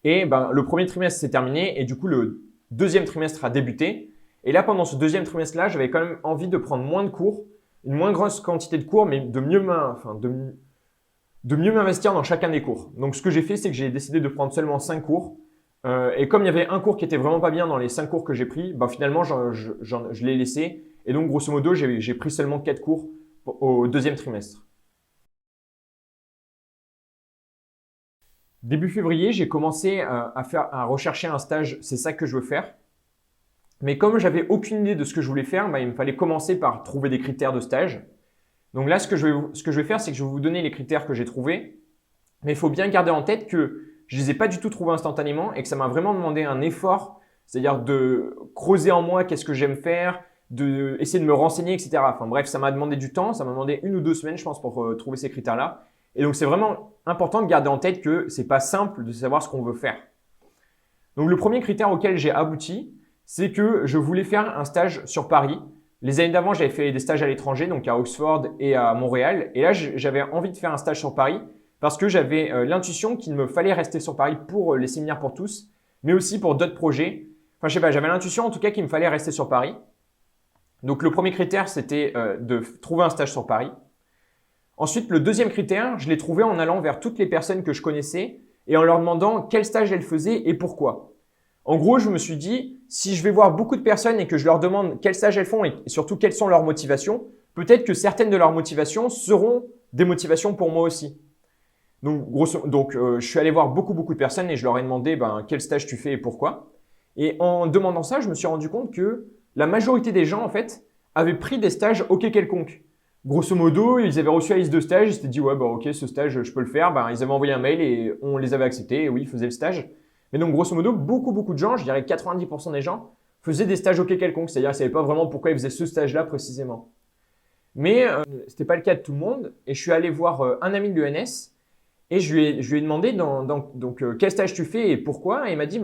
Et le premier trimestre s'est terminé et du coup, le deuxième trimestre a débuté. Et là, pendant ce deuxième trimestre-là, j'avais quand même envie de prendre moins de cours, une moins grosse quantité de cours, mais de mieux m'investir dans chacun des cours. Donc, ce que j'ai fait, c'est que j'ai décidé de prendre seulement 5 cours. Et comme il y avait un cours qui était vraiment pas bien dans les 5 cours que j'ai pris, finalement, je l'ai laissé. Et donc, grosso modo, j'ai pris seulement 4 cours au deuxième trimestre. Début février, j'ai commencé à rechercher un stage, c'est ça que je veux faire. Mais comme j'avais aucune idée de ce que je voulais faire, il me fallait commencer par trouver des critères de stage. Donc là, ce que je vais faire, c'est que je vais vous donner les critères que j'ai trouvés. Mais il faut bien garder en tête que je ne les ai pas du tout trouvés instantanément et que ça m'a vraiment demandé un effort, c'est-à-dire de creuser en moi qu'est-ce que j'aime faire, d'essayer de me renseigner, etc. Enfin bref, ça m'a demandé du temps, ça m'a demandé 1 ou 2 semaines, je pense, pour trouver ces critères-là. Et donc, c'est vraiment important de garder en tête que c'est pas simple de savoir ce qu'on veut faire. Donc, le premier critère auquel j'ai abouti, c'est que je voulais faire un stage sur Paris. Les années d'avant, j'avais fait des stages à l'étranger, donc à Oxford et à Montréal. Et là, j'avais envie de faire un stage sur Paris parce que j'avais l'intuition qu'il me fallait rester sur Paris pour les séminaires pour tous, mais aussi pour d'autres projets. Enfin, je sais pas, j'avais l'intuition en tout cas qu'il me fallait rester sur Paris. Donc, le premier critère, c'était de trouver un stage sur Paris. Ensuite, le deuxième critère, je l'ai trouvé en allant vers toutes les personnes que je connaissais et en leur demandant quel stage elles faisaient et pourquoi. En gros, je me suis dit, si je vais voir beaucoup de personnes et que je leur demande quel stage elles font et surtout quelles sont leurs motivations, peut-être que certaines de leurs motivations seront des motivations pour moi aussi. Donc, je suis allé voir beaucoup de personnes et je leur ai demandé quel stage tu fais et pourquoi. Et en demandant ça, je me suis rendu compte que la majorité des gens, en fait, avaient pris des stages OK quelconques. Grosso modo, ils avaient reçu la liste de stages, ils s'étaient dit ouais ok, ce stage je peux le faire. Ils avaient envoyé un mail et on les avait acceptés et oui, ils faisaient le stage. Mais donc grosso modo, beaucoup de gens, je dirais 90% des gens, faisaient des stages OK quelconques, c'est-à-dire qu'ils ne savaient pas vraiment pourquoi ils faisaient ce stage-là précisément. Mais c'était pas le cas de tout le monde et je suis allé voir un ami de l'ENS et je lui ai demandé quel stage tu fais et pourquoi, et il m'a dit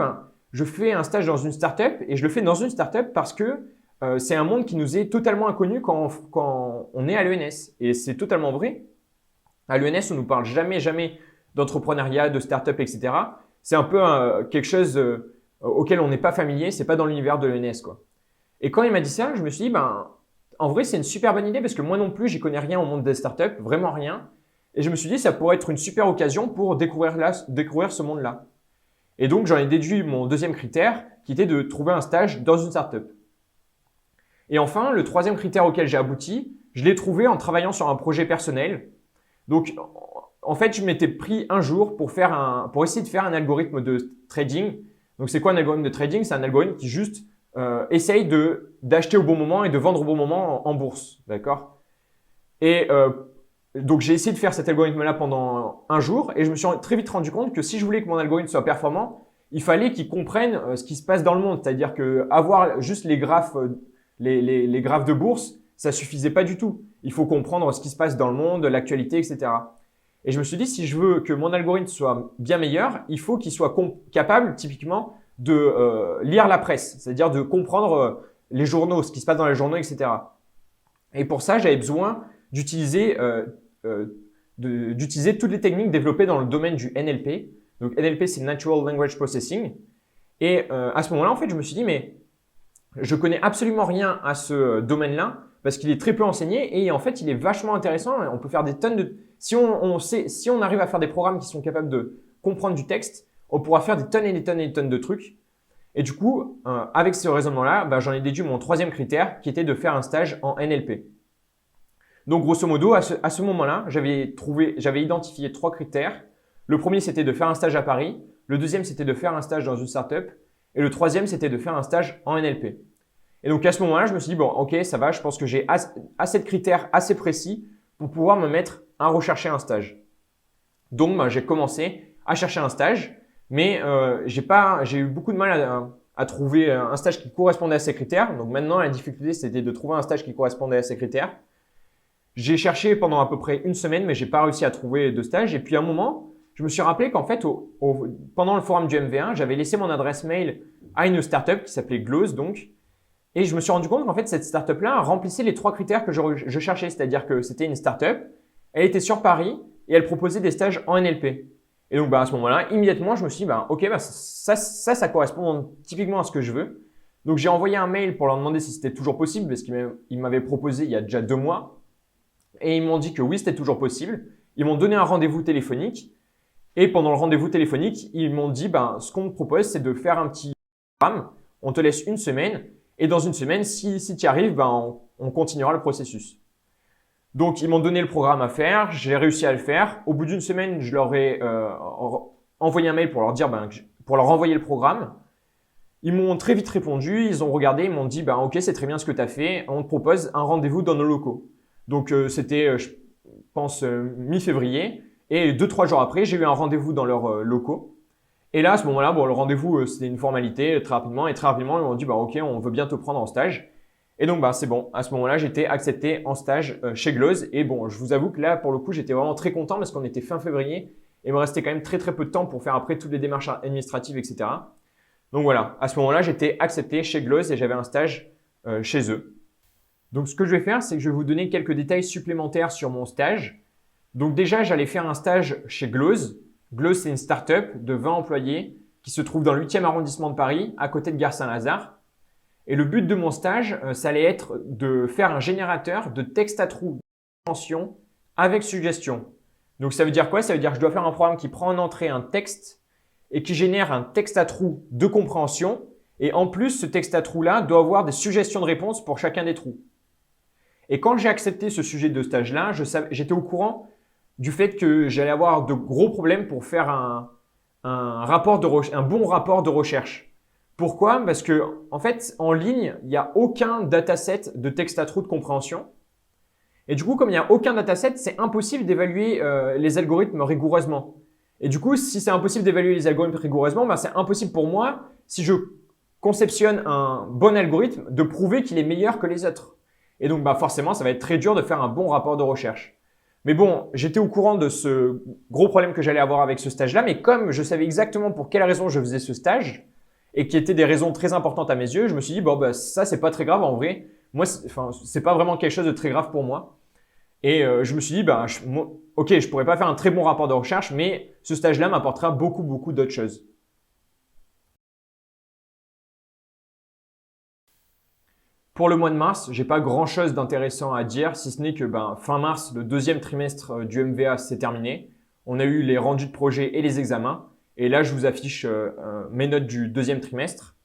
je fais un stage dans une startup et je le fais dans une startup parce que c'est un monde qui nous est totalement inconnu quand on est à l'ENS. Et c'est totalement vrai. À l'ENS, on ne nous parle jamais d'entrepreneuriat, de start-up, etc. C'est un peu quelque chose auquel on n'est pas familier. C'est pas dans l'univers de l'ENS, quoi. Et quand il m'a dit ça, je me suis dit, en vrai, c'est une super bonne idée parce que moi non plus, j'y connais rien au monde des startups, vraiment rien. Et je me suis dit, ça pourrait être une super occasion pour découvrir ce monde-là. Et donc, j'en ai déduit mon deuxième critère qui était de trouver un stage dans une startup. Et enfin, le troisième critère auquel j'ai abouti, je l'ai trouvé en travaillant sur un projet personnel. Donc, En fait, je m'étais pris un jour pour essayer de faire un algorithme de trading. Donc, c'est quoi un algorithme de trading? C'est un algorithme qui juste essaye d'acheter au bon moment et de vendre au bon moment en bourse. D'accord? Et donc, j'ai essayé de faire cet algorithme-là pendant un jour et je me suis très vite rendu compte que si je voulais que mon algorithme soit performant, il fallait qu'il comprenne ce qui se passe dans le monde. C'est-à-dire que avoir juste les graphes, les graphes de bourse, ça suffisait pas du tout. Il faut comprendre ce qui se passe dans le monde, l'actualité, etc. Et je me suis dit, si je veux que mon algorithme soit bien meilleur, il faut qu'il soit capable, typiquement, de lire la presse, c'est-à-dire de comprendre les journaux, ce qui se passe dans les journaux, etc. Et pour ça, j'avais besoin d'utiliser toutes les techniques développées dans le domaine du NLP. Donc NLP, c'est Natural Language Processing. Et à ce moment-là, en fait, je me suis dit, mais je connais absolument rien à ce domaine-là parce qu'il est très peu enseigné et en fait, il est vachement intéressant. On peut faire des tonnes de… Si on arrive à faire des programmes qui sont capables de comprendre du texte, on pourra faire des tonnes et des tonnes et des tonnes de trucs. Et du coup, avec ce raisonnement-là, j'en ai déduit mon troisième critère qui était de faire un stage en NLP. Donc, grosso modo, à ce moment-là, j'avais identifié 3 critères. Le premier, c'était de faire un stage à Paris. Le deuxième, c'était de faire un stage dans une startup. Et le troisième, c'était de faire un stage en NLP. Et donc, à ce moment-là, je me suis dit, bon, ok, ça va, je pense que j'ai assez de critères assez précis pour pouvoir me mettre à rechercher un stage. Donc, j'ai commencé à chercher un stage, mais j'ai eu beaucoup de mal à trouver un stage qui correspondait à ces critères. Donc, maintenant, la difficulté, c'était de trouver un stage qui correspondait à ces critères. J'ai cherché pendant à peu près une semaine, mais j'ai pas réussi à trouver de stage. Et puis, à un moment, je me suis rappelé qu'en fait, pendant le forum du MV1, j'avais laissé mon adresse mail à une startup qui s'appelait Glose, donc. Et je me suis rendu compte qu'en fait, cette startup-là remplissait les 3 critères que je cherchais. C'est-à-dire que c'était une startup, elle était sur Paris et elle proposait des stages en NLP. Et donc, à ce moment-là, immédiatement, je me suis dit, ok, ça correspond typiquement à ce que je veux. Donc, j'ai envoyé un mail pour leur demander si c'était toujours possible parce qu'ils m'avaient proposé il y a déjà 2 mois. Et ils m'ont dit que oui, c'était toujours possible. Ils m'ont donné un rendez-vous téléphonique. Et pendant le rendez-vous téléphonique, ils m'ont dit, ce qu'on te propose, c'est de faire un petit programme. On te laisse une semaine. Et dans une semaine, si tu y arrives, on continuera le processus. Donc, ils m'ont donné le programme à faire. J'ai réussi à le faire. Au bout d'une semaine, je leur ai envoyé un mail pour leur dire, pour leur envoyer le programme. Ils m'ont très vite répondu. Ils ont regardé. Ils m'ont dit, ok, c'est très bien ce que tu as fait. On te propose un rendez-vous dans nos locaux. Donc, c'était, je pense, mi-février. Et 2-3 jours après, j'ai eu un rendez-vous dans leurs locaux. Et là, à ce moment-là, le rendez-vous, c'était une formalité très rapidement. Et très rapidement, ils m'ont dit, ok, on veut bien te prendre en stage. Et donc, c'est bon. À ce moment-là, j'étais accepté en stage chez Glose. Et bon, je vous avoue que là, pour le coup, j'étais vraiment très content parce qu'on était fin février. Et il me restait quand même très, très peu de temps pour faire après toutes les démarches administratives, etc. Donc voilà, à ce moment-là, j'étais accepté chez Glose et j'avais un stage chez eux. Donc, ce que je vais faire, c'est que je vais vous donner quelques détails supplémentaires sur mon stage. Donc déjà, j'allais faire un stage chez Glose. Glose, c'est une start-up de 20 employés qui se trouve dans le 8e arrondissement de Paris, à côté de Gare Saint-Lazare. Et le but de mon stage, ça allait être de faire un générateur de texte à trous de compréhension avec suggestion. Donc ça veut dire quoi? Ça veut dire que je dois faire un programme qui prend en entrée un texte et qui génère un texte à trous de compréhension. Et en plus, ce texte à trous-là doit avoir des suggestions de réponse pour chacun des trous. Et quand j'ai accepté ce sujet de stage-là, j'étais au courant du fait que j'allais avoir de gros problèmes pour faire un bon rapport de recherche. Pourquoi? Parce que en fait, en ligne, il n'y a aucun dataset de texte à trous de compréhension. Et du coup, comme il n'y a aucun dataset, c'est impossible d'évaluer les algorithmes rigoureusement. Et du coup, si c'est impossible d'évaluer les algorithmes rigoureusement, c'est impossible pour moi, si je conceptionne un bon algorithme, de prouver qu'il est meilleur que les autres. Et donc, forcément, ça va être très dur de faire un bon rapport de recherche. Mais bon, j'étais au courant de ce gros problème que j'allais avoir avec ce stage-là, mais comme je savais exactement pour quelle raison je faisais ce stage, et qui étaient des raisons très importantes à mes yeux, je me suis dit, ça, c'est pas très grave en vrai. Moi, c'est pas vraiment quelque chose de très grave pour moi. Et je me suis dit, ok, je pourrais pas faire un très bon rapport de recherche, mais ce stage-là m'apportera beaucoup, beaucoup d'autres choses. Pour le mois de mars, j'ai pas grand chose d'intéressant à dire, si ce n'est que fin mars, le 2e trimestre du MVA s'est terminé. On a eu les rendus de projet et les examens. Et là, je vous affiche mes notes du 2e trimestre.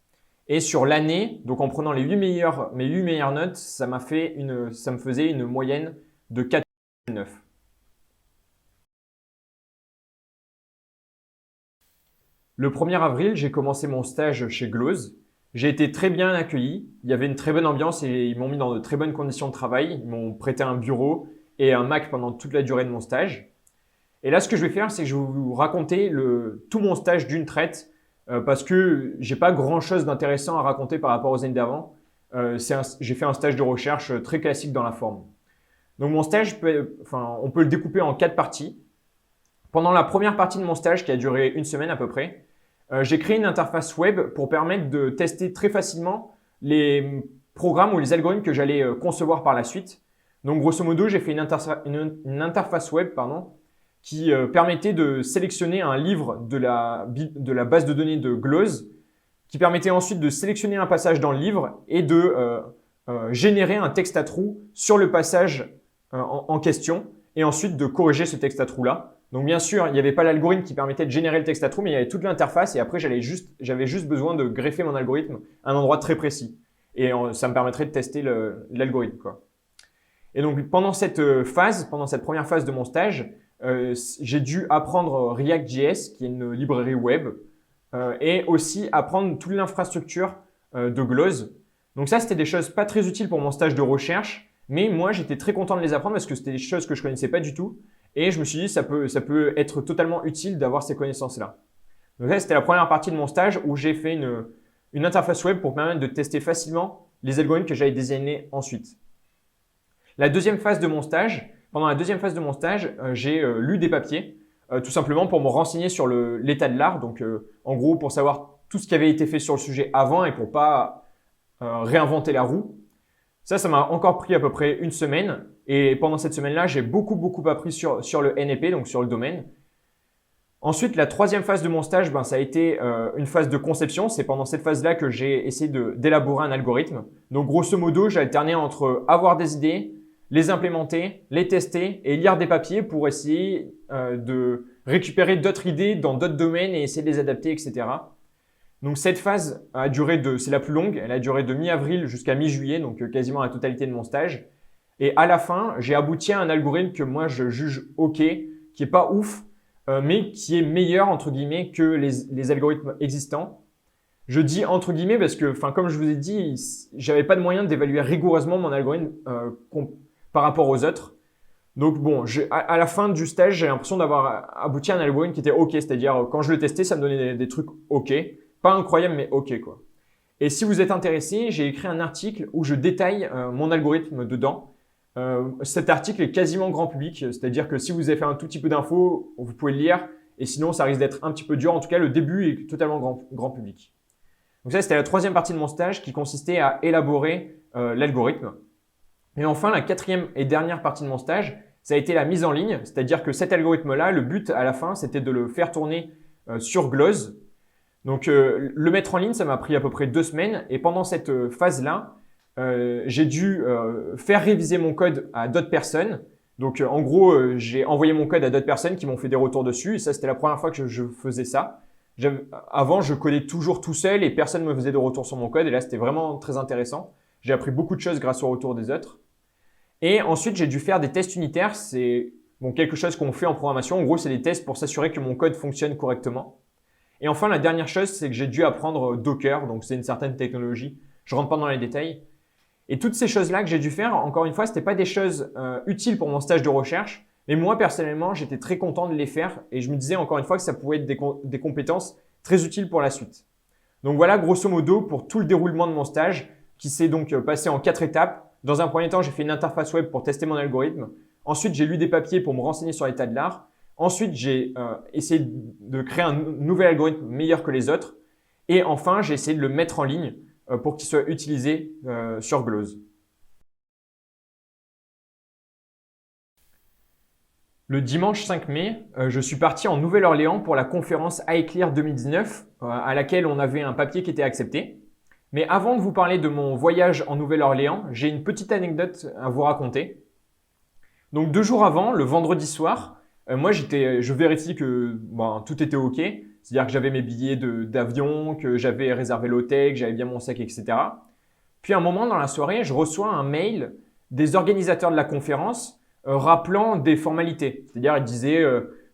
Et sur l'année, donc en prenant mes 8 meilleures notes, ça me faisait une moyenne de 4,9. Le 1er avril, j'ai commencé mon stage chez Glose. J'ai été très bien accueilli. Il y avait une très bonne ambiance et ils m'ont mis dans de très bonnes conditions de travail. Ils m'ont prêté un bureau et un Mac pendant toute la durée de mon stage. Et là, ce que je vais faire, c'est que je vais vous raconter tout mon stage d'une traite parce que j'ai pas grand-chose d'intéressant à raconter par rapport aux années d'avant. J'ai fait un stage de recherche très classique dans la forme. Donc mon stage, on peut le découper en 4 parties. Pendant la première partie de mon stage, qui a duré une semaine à peu près, j'ai créé une interface web pour permettre de tester très facilement les programmes ou les algorithmes que j'allais concevoir par la suite. Donc grosso modo, j'ai fait une interface web qui permettait de sélectionner un livre de la base de données de Glose, qui permettait ensuite de sélectionner un passage dans le livre et de générer un texte à trous sur le passage en question et ensuite de corriger ce texte à trous-là. Donc bien sûr, il n'y avait pas l'algorithme qui permettait de générer le texte à trous, mais il y avait toute l'interface et après j'avais juste besoin de greffer mon algorithme à un endroit très précis. Et ça me permettrait de tester l'algorithme, quoi. Et donc pendant cette première phase de mon stage, j'ai dû apprendre React.js, qui est une librairie web, et aussi apprendre toute l'infrastructure de Glose. Donc ça, c'était des choses pas très utiles pour mon stage de recherche, mais moi, j'étais très content de les apprendre parce que c'était des choses que je connaissais pas du tout. Et je me suis dit, ça peut être totalement utile d'avoir ces connaissances-là. Donc ça, c'était la première partie de mon stage où j'ai fait une interface web pour permettre de tester facilement les algorithmes que j'allais designer ensuite. Pendant la deuxième phase de mon stage, j'ai lu des papiers, tout simplement pour me renseigner sur l'état de l'art. Donc, en gros, pour savoir tout ce qui avait été fait sur le sujet avant et pour pas réinventer la roue. Ça m'a encore pris à peu près une semaine. Et pendant cette semaine-là, j'ai beaucoup appris sur le NLP, donc sur le domaine. Ensuite, la troisième phase de mon stage, ça a été une phase de conception. C'est pendant cette phase-là que j'ai essayé d'élaborer un algorithme. Donc, grosso modo, j'ai alterné entre avoir des idées, les implémenter, les tester et lire des papiers pour essayer de récupérer d'autres idées dans d'autres domaines et essayer de les adapter, etc. Donc cette phase c'est la plus longue, elle a duré de mi-avril jusqu'à mi-juillet, donc quasiment la totalité de mon stage. Et à la fin, j'ai abouti à un algorithme que moi je juge OK, qui est pas ouf, mais qui est meilleur entre guillemets que les algorithmes existants. Je dis entre guillemets parce que, comme je vous ai dit, j'avais pas de moyen d'évaluer rigoureusement mon algorithme par rapport aux autres. Donc bon, à la fin du stage, j'ai l'impression d'avoir abouti à un algorithme qui était OK, c'est-à-dire quand je le testais, ça me donnait des trucs OK. Pas incroyable, mais OK, quoi. Et si vous êtes intéressé, j'ai écrit un article où je détaille mon algorithme dedans. Cet article est quasiment grand public, c'est-à-dire que si vous avez fait un tout petit peu d'infos, vous pouvez le lire. Et sinon, ça risque d'être un petit peu dur. En tout cas, le début est totalement grand public. Donc ça, c'était la troisième partie de mon stage qui consistait à élaborer l'algorithme. Et enfin, la quatrième et dernière partie de mon stage, ça a été la mise en ligne. C'est-à-dire que cet algorithme-là, le but à la fin, c'était de le faire tourner sur Glose. Donc, le mettre en ligne, ça m'a pris à peu près 2 semaines. Et pendant cette phase-là, j'ai dû faire réviser mon code à d'autres personnes. Donc, en gros, j'ai envoyé mon code à d'autres personnes qui m'ont fait des retours dessus. Et ça, c'était la première fois que je faisais ça. Avant, je codais toujours tout seul et personne ne me faisait de retour sur mon code. Et là, c'était vraiment très intéressant. J'ai appris beaucoup de choses grâce au retour des autres. Et ensuite, j'ai dû faire des tests unitaires. C'est quelque chose qu'on fait en programmation. En gros, c'est des tests pour s'assurer que mon code fonctionne correctement. Et enfin, la dernière chose, c'est que j'ai dû apprendre Docker. Donc, c'est une certaine technologie. Je rentre pas dans les détails. Et toutes ces choses-là que j'ai dû faire, encore une fois, c'était pas des choses utiles pour mon stage de recherche. Mais moi, personnellement, j'étais très content de les faire. Et je me disais encore une fois que ça pouvait être des compétences très utiles pour la suite. Donc voilà, grosso modo, pour tout le déroulement de mon stage, qui s'est donc passé en 4 étapes. Dans un premier temps, j'ai fait une interface web pour tester mon algorithme. Ensuite, j'ai lu des papiers pour me renseigner sur l'état de l'art. Ensuite, j'ai essayé de créer un nouvel algorithme meilleur que les autres. Et enfin, j'ai essayé de le mettre en ligne pour qu'il soit utilisé sur Glose. Le dimanche 5 mai, je suis parti en Nouvelle-Orléans pour la conférence iClear 2019 à laquelle on avait un papier qui était accepté. Mais avant de vous parler de mon voyage en Nouvelle-Orléans, j'ai une petite anecdote à vous raconter. Donc 2 jours avant, le vendredi soir, moi je vérifie que tout était OK. C'est-à-dire que j'avais mes billets d'avion, que j'avais réservé l'hôtel, que j'avais bien mon sac, etc. Puis à un moment dans la soirée, je reçois un mail des organisateurs de la conférence rappelant des formalités. C'est-à-dire, ils disaient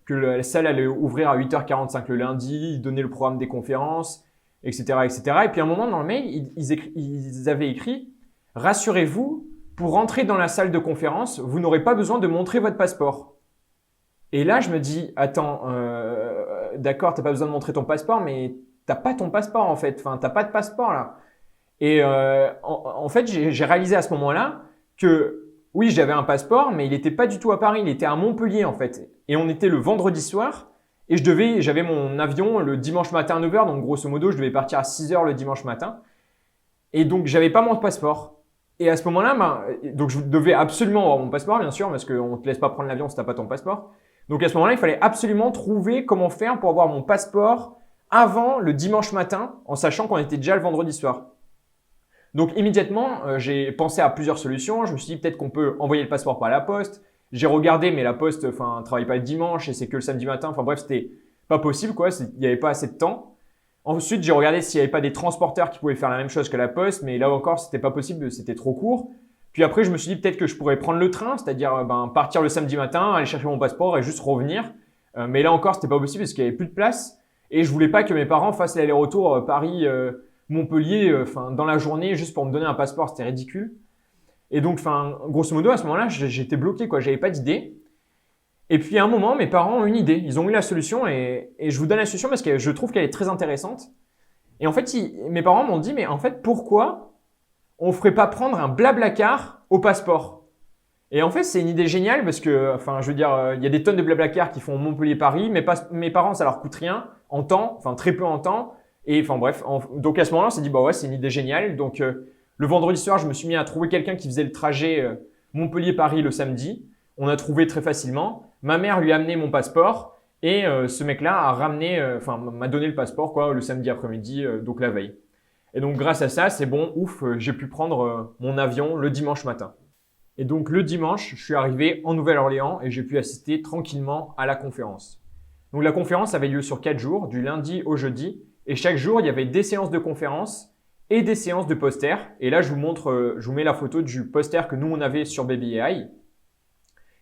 que la salle allait ouvrir à 8h45 le lundi, ils donnaient le programme des conférences, etc., etc. Et puis à un moment dans le mail, ils avaient écrit « Rassurez-vous, pour rentrer dans la salle de conférence, vous n'aurez pas besoin de montrer votre passeport. » Et là, je me dis « Attends, d'accord, t'as pas besoin de montrer ton passeport, mais t'as pas ton passeport en fait. Enfin, t'as pas de passeport là. » Et en fait, j'ai réalisé à ce moment-là que oui, j'avais un passeport, mais il n'était pas du tout à Paris, il était à Montpellier en fait. Et on était le vendredi soir et j'avais mon avion le dimanche matin à 9h, donc grosso modo, je devais partir à 6h le dimanche matin. Et donc, j'avais pas mon passeport. Et à ce moment-là, donc je devais absolument avoir mon passeport, bien sûr, parce qu'on te laisse pas prendre l'avion si t'as pas ton passeport. Donc à ce moment-là, il fallait absolument trouver comment faire pour avoir mon passeport avant le dimanche matin, en sachant qu'on était déjà le vendredi soir. Donc immédiatement, j'ai pensé à plusieurs solutions. Je me suis dit peut-être qu'on peut envoyer le passeport par la poste. J'ai regardé, mais la poste, travaille pas le dimanche et c'est que le samedi matin. Enfin bref, c'était pas possible quoi. Il n'y avait pas assez de temps. Ensuite, j'ai regardé s'il n'y avait pas des transporteurs qui pouvaient faire la même chose que la poste, mais là encore, c'était pas possible, c'était trop court. Puis après, je me suis dit peut-être que je pourrais prendre le train, c'est-à-dire partir le samedi matin, aller chercher mon passeport et juste revenir. Mais là encore, c'était pas possible parce qu'il y avait plus de place et je voulais pas que mes parents fassent l'aller-retour Paris Montpellier dans la journée juste pour me donner un passeport, c'était ridicule. Et donc grosso modo à ce moment-là, j'étais bloqué quoi, j'avais pas d'idée. Et puis à un moment, mes parents ont une idée, ils ont eu la solution et je vous donne la solution parce que je trouve qu'elle est très intéressante. Et en fait, mes parents m'ont dit mais en fait, pourquoi on ferait pas prendre un Blablacar au passeport? Et en fait, c'est une idée géniale parce que je veux dire, il y a des tonnes de Blablacar qui font Montpellier-Paris, mais mes parents ça leur coûte rien en temps, très peu en temps. Et bref, donc à ce moment-là, on s'est dit bah ouais, c'est une idée géniale. Donc le vendredi soir, je me suis mis à trouver quelqu'un qui faisait le trajet Montpellier-Paris le samedi. On a trouvé très facilement. Ma mère lui a amené mon passeport et ce mec-là a ramené, m'a donné le passeport quoi le samedi après-midi, donc la veille. Et donc grâce à ça, c'est bon, ouf, j'ai pu prendre mon avion le dimanche matin. Et donc le dimanche, je suis arrivé en Nouvelle-Orléans et j'ai pu assister tranquillement à la conférence. Donc la conférence avait lieu sur 4 jours, du lundi au jeudi. Et chaque jour, il y avait des séances de conférence et des séances de posters. Et là, je vous mets la photo du poster que nous, on avait sur Baby AI.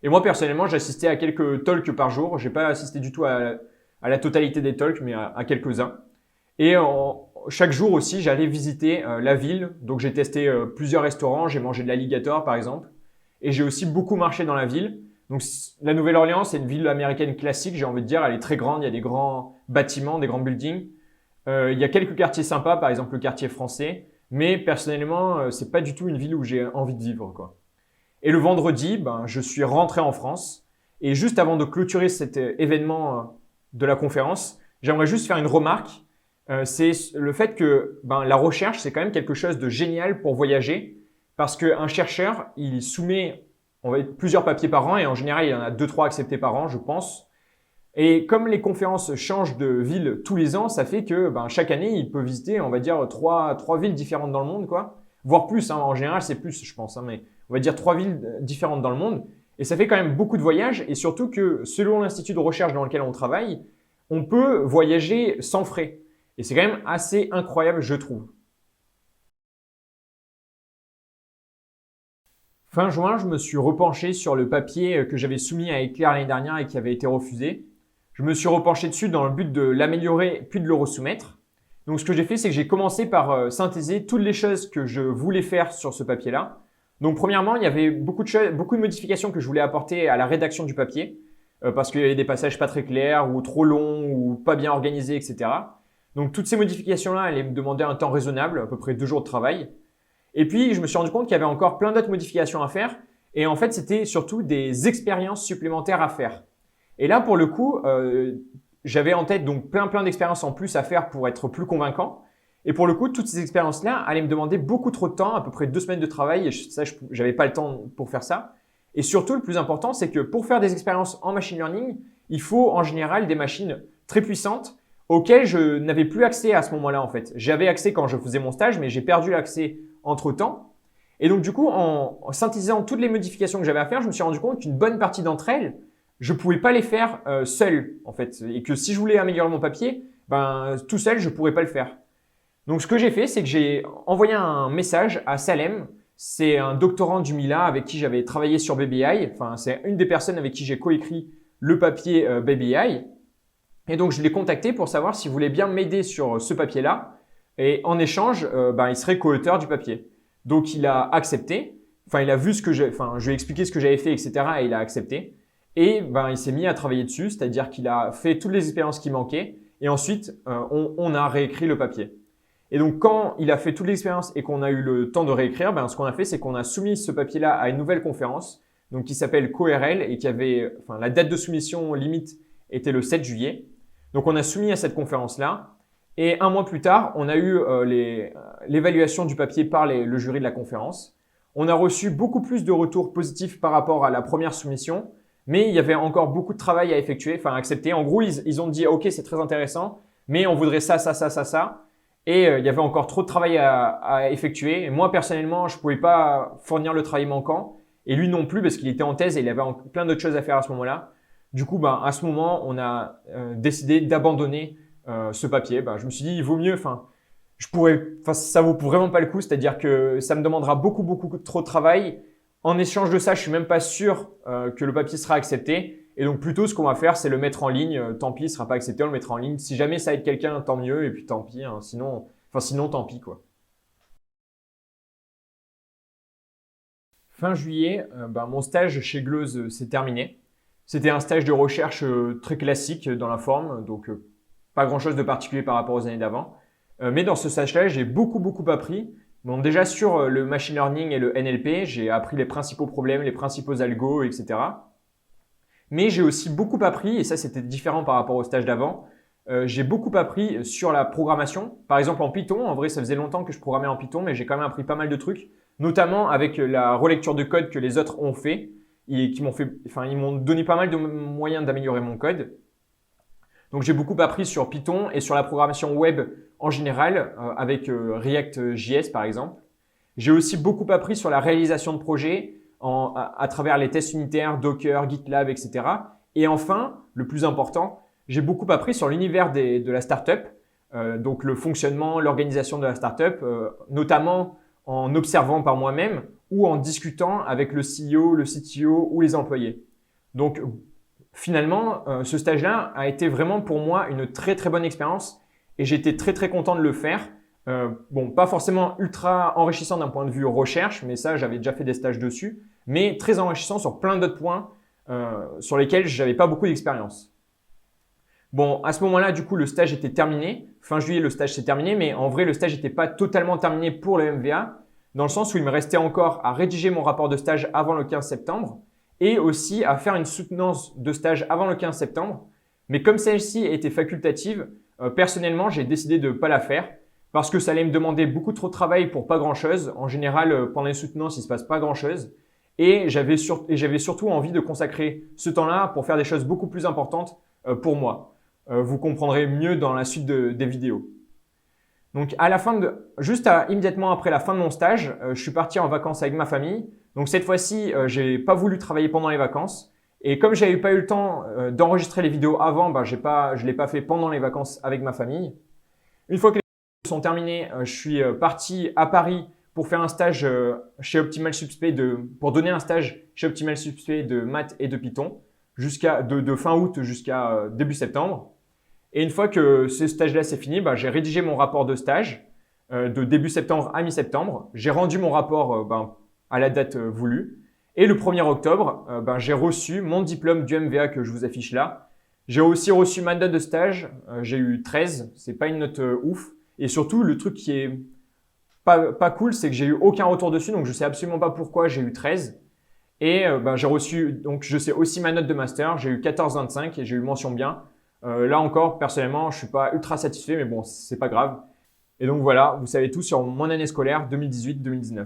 Et moi, personnellement, j'assistais à quelques talks par jour. J'ai pas assisté du tout à la totalité des talks, mais à quelques-uns. Et chaque jour aussi, j'allais visiter la ville. Donc, j'ai testé plusieurs restaurants. J'ai mangé de l'alligator, par exemple. Et j'ai aussi beaucoup marché dans la ville. Donc, la Nouvelle-Orléans, c'est une ville américaine classique, j'ai envie de dire. Elle est très grande. Il y a des grands bâtiments, des grands buildings. Il y a quelques quartiers sympas, par exemple le quartier français. Mais personnellement, c'est pas du tout une ville où j'ai envie de vivre, quoi. Et le vendredi, je suis rentré en France. Et juste avant de clôturer cet événement de la conférence, j'aimerais juste faire une remarque. C'est le fait que la recherche, c'est quand même quelque chose de génial pour voyager. Parce qu'un chercheur, il soumet plusieurs papiers par an. Et en général, il y en a 2-3 acceptés par an, je pense. Et comme les conférences changent de ville tous les ans, ça fait que chaque année, il peut visiter, on va dire, trois villes différentes dans le monde, quoi. Voire plus, en général, c'est plus, je pense, mais on va dire 3 villes différentes dans le monde. Et ça fait quand même beaucoup de voyages et surtout que selon l'institut de recherche dans lequel on travaille, on peut voyager sans frais. Et c'est quand même assez incroyable, je trouve. Fin juin, je me suis repenché sur le papier que j'avais soumis à Éclair l'année dernière et qui avait été refusé. Je me suis repenché dessus dans le but de l'améliorer puis de le resoumettre. Donc ce que j'ai fait, c'est que j'ai commencé par synthéser toutes les choses que je voulais faire sur ce papier-là. Donc premièrement, il y avait beaucoup de modifications que je voulais apporter à la rédaction du papier parce qu'il y avait des passages pas très clairs ou trop longs ou pas bien organisés, etc. Donc toutes ces modifications-là, elles me demandaient un temps raisonnable, à peu près 2 jours de travail. Et puis, je me suis rendu compte qu'il y avait encore plein d'autres modifications à faire. Et en fait, c'était surtout des expériences supplémentaires à faire. Et là, pour le coup, j'avais en tête donc plein d'expériences en plus à faire pour être plus convaincant. Et pour le coup, toutes ces expériences-là allaient me demander beaucoup trop de temps, à peu près 2 semaines de travail. Et ça, j'avais pas le temps pour faire ça. Et surtout, le plus important, c'est que pour faire des expériences en machine learning, il faut en général des machines très puissantes auxquelles je n'avais plus accès à ce moment-là en fait. J'avais accès quand je faisais mon stage, mais j'ai perdu l'accès entre-temps. Et donc du coup, en synthétisant toutes les modifications que j'avais à faire, je me suis rendu compte qu'une bonne partie d'entre elles, je pouvais pas les faire seul en fait. Et que si je voulais améliorer mon papier, tout seul, je pourrais pas le faire. Donc ce que j'ai fait, c'est que j'ai envoyé un message à Salem. C'est un doctorant du Mila avec qui j'avais travaillé sur BBI. C'est une des personnes avec qui j'ai coécrit le papier Baby Eye. Et donc, je l'ai contacté pour savoir s'il voulait bien m'aider sur ce papier-là. Et en échange, il serait co-auteur du papier. Donc, il a accepté. Enfin, il a vu je lui ai expliqué ce que j'avais fait, etc. Et il a accepté. Et il s'est mis à travailler dessus, c'est-à-dire qu'il a fait toutes les expériences qui manquaient. Et ensuite, on a réécrit le papier. Et donc, quand il a fait toute l'expérience et qu'on a eu le temps de réécrire, ce qu'on a fait, c'est qu'on a soumis ce papier-là à une nouvelle conférence, donc qui s'appelle CoRL et la date de soumission limite était le 7 juillet. Donc, on a soumis à cette conférence-là. Et un mois plus tard, on a eu l'évaluation du papier par le jury de la conférence. On a reçu beaucoup plus de retours positifs par rapport à la première soumission, mais il y avait encore beaucoup de travail à effectuer, à accepter. En gros, ils ont dit « Ok, c'est très intéressant, mais on voudrait ça, ça, ça, ça, ça ». Et il y avait encore trop de travail à effectuer. Et moi, personnellement, je ne pouvais pas fournir le travail manquant. Et lui non plus, parce qu'il était en thèse et il avait plein d'autres choses à faire à ce moment-là. Du coup, à ce moment, on a décidé d'abandonner ce papier. Je me suis dit, il vaut mieux, ça vaut vraiment pas le coup. C'est-à-dire que ça me demandera beaucoup, beaucoup trop de travail. En échange de ça, je suis même pas sûr que le papier sera accepté. Et donc, plutôt, ce qu'on va faire, c'est le mettre en ligne. Tant pis, il sera pas accepté, on le mettra en ligne. Si jamais ça aide quelqu'un, tant mieux. Et puis, tant pis. Hein, sinon, tant pis, quoi. Fin juillet, mon stage chez Gleuze s'est terminé. C'était un stage de recherche très classique dans la forme, donc pas grand-chose de particulier par rapport aux années d'avant. Mais dans ce stage-là, j'ai beaucoup, beaucoup appris. Bon, déjà sur le machine learning et le NLP, j'ai appris les principaux problèmes, les principaux algos, etc. Mais j'ai aussi beaucoup appris, et ça c'était différent par rapport au stage d'avant, j'ai beaucoup appris sur la programmation. Par exemple en Python, en vrai ça faisait longtemps que je programmais en Python, mais j'ai quand même appris pas mal de trucs, notamment avec la relecture de code que les autres ont fait, et ils m'ont donné pas mal de moyens d'améliorer mon code. Donc j'ai beaucoup appris sur Python et sur la programmation web en général, avec React.js par exemple. J'ai aussi beaucoup appris sur la réalisation de projets à travers les tests unitaires, Docker, GitLab, etc. Et enfin, le plus important, j'ai beaucoup appris sur l'univers de la startup, donc le fonctionnement, l'organisation de la startup, notamment en observant par moi-même ou en discutant avec le CEO, le CTO ou les employés. Donc finalement, ce stage-là a été vraiment pour moi une très très bonne expérience et j'étais très très content de le faire. Pas forcément ultra enrichissant d'un point de vue recherche, mais ça, j'avais déjà fait des stages dessus, mais très enrichissant sur plein d'autres points sur lesquels j'avais pas beaucoup d'expérience. Bon, à ce moment-là, du coup, le stage était terminé. Fin juillet, le stage s'est terminé, mais en vrai, le stage n'était pas totalement terminé pour le MVA, dans le sens où il me restait encore à rédiger mon rapport de stage avant le 15 septembre et aussi à faire une soutenance de stage avant le 15 septembre. Mais comme celle-ci était facultative, personnellement, j'ai décidé de ne pas la faire parce que ça allait me demander beaucoup trop de travail pour pas grand-chose. En général, pendant les soutenances, il se passe pas grand-chose. Et j'avais surtout envie de consacrer ce temps-là pour faire des choses beaucoup plus importantes pour moi. Vous comprendrez mieux dans la suite des vidéos. Donc immédiatement après la fin de mon stage, je suis parti en vacances avec ma famille. Donc cette fois-ci, j'ai pas voulu travailler pendant les vacances. Et comme j'avais pas eu le temps d'enregistrer les vidéos avant, je l'ai pas fait pendant les vacances avec ma famille. Une fois que les vidéos sont terminées, je suis parti à Paris pour faire un stage chez Optimal Subspe pour donner un stage chez Optimal Subspe de maths et de Python de fin août jusqu'à début septembre. Et une fois que ce stage-là s'est fini, j'ai rédigé mon rapport de stage de début septembre à mi-septembre. J'ai rendu mon rapport à la date voulue. Et le 1er octobre, j'ai reçu mon diplôme du MVA que je vous affiche là. J'ai aussi reçu ma note de stage. J'ai eu 13. C'est pas une note ouf. Et surtout, le truc qui est pas cool, c'est que j'ai eu aucun retour dessus. Donc, je sais absolument pas pourquoi j'ai eu 13. Et j'ai reçu, donc je sais aussi ma note de master. J'ai eu 14,25 et j'ai eu mention bien. Là encore, personnellement, je suis pas ultra satisfait, mais bon, c'est pas grave. Et donc voilà, vous savez tout sur mon année scolaire 2018-2019.